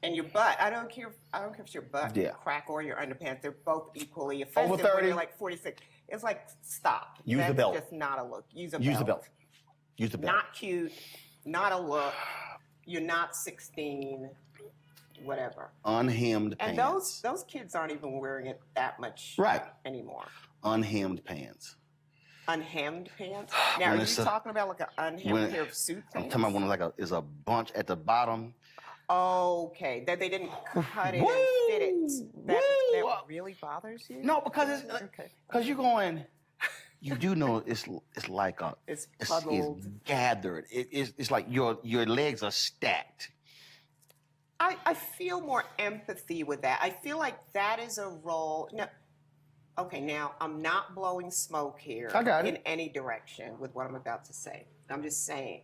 and your butt. I don't care if it's your butt crack or your underpants. They're both equally offensive. Over 30. When you're like 46. It's like, stop. Use the belt. That's just not a look. Use the belt. Use the belt. Not cute. Not a look. You're not 16. Whatever. Unhemmed and pants. And those kids aren't even wearing it that much anymore. Unhemmed pants. Unhemmed pants? Now, are you talking about like an unhemmed pair of suit pants? I'm talking about is a bunch at the bottom. Okay, that they didn't cut it and fit it. That really bothers you? No, because you're going. You do know it's like it's puddled. It's gathered. It's like your legs are stacked. I feel more empathy with that. I feel like that is a role. No, okay, now I'm not blowing smoke here I got it. in any direction with what I'm about to say. I'm just saying,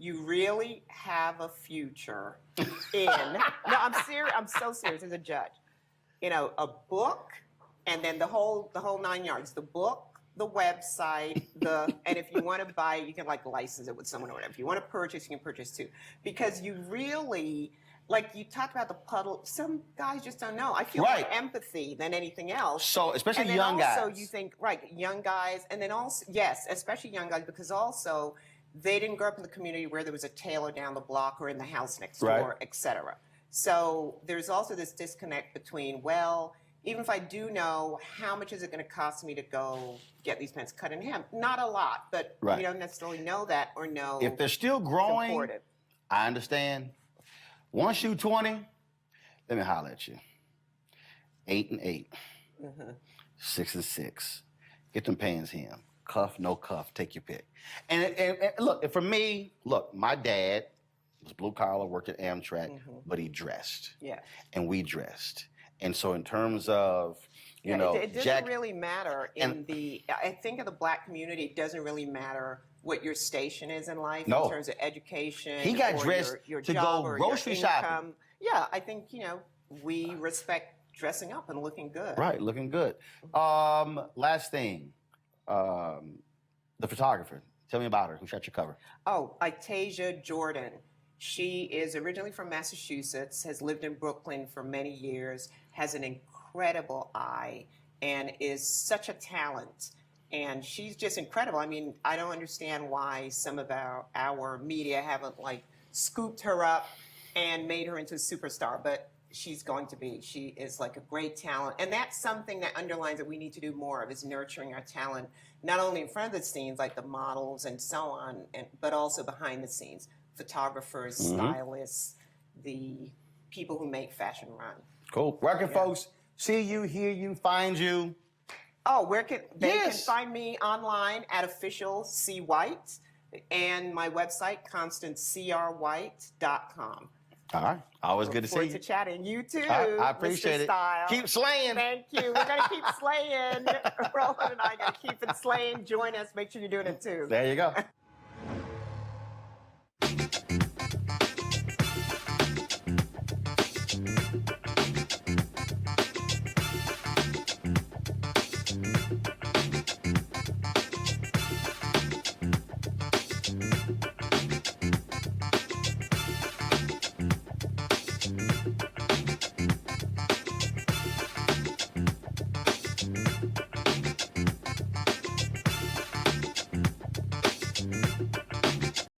you really have a future in, no, I'm serious, I'm so serious as a judge. You know, a book, and then the whole 9 yards, the book, the website, and if you want to buy, you can like license it with someone or whatever. If you want to purchase, you can purchase too. Because you really, like you talked about the puddle, some guys just don't know. I feel more empathy than anything else. So, especially and then young also guys. You think, right, young guys, and then also, yes, especially young guys, because also they didn't grow up in the community where there was a tailor down the block or in the house next door, et cetera. So there's also this disconnect between, well, even if I do know, how much is it going to cost me to go get these pants cut in half? Not a lot, but you don't necessarily know that or know. If they're still growing, I understand. One shoe 20, let me holler at you. 8 and 8, 6 and 6. Get them pants hem. Cuff, no cuff, take your pick. And look, for me, look, my dad was blue collar, worked at Amtrak, but he dressed. Yeah. And we dressed. And so in terms of, you know, it doesn't really matter I think in the Black community, it doesn't really matter what your station is in life in terms of education. He got dressed your to job go or grocery your income. shopping. Yeah, I think, you know, we respect dressing up and looking good. Right, looking good. Last thing, the photographer. Tell me about her. Who shot your cover? Oh, Itasia Jordan. She is originally from Massachusetts, has lived in Brooklyn for many years, has an incredible eye, and is such a talent. And she's just incredible. I mean, I don't understand why some of our media haven't, like, scooped her up and made her into a superstar, but she's going to be. She is, like, a great talent. And that's something that underlines that we need to do more of, is nurturing our talent, not only in front of the scenes, like the models and so on, but also behind the scenes. Photographers, stylists, the people who make fashion run. Cool. Where can folks see you, hear you, find you? Oh, they can find me online at official C White and my website, constancecrwhite.com. All right. Always good to see you. Look forward to chatting. You too. I appreciate Mr. it. Style. Keep slaying. Thank you. We're going to keep slaying. Roland and I are going to keep it slaying. Join us. Make sure you're doing it too. There you go.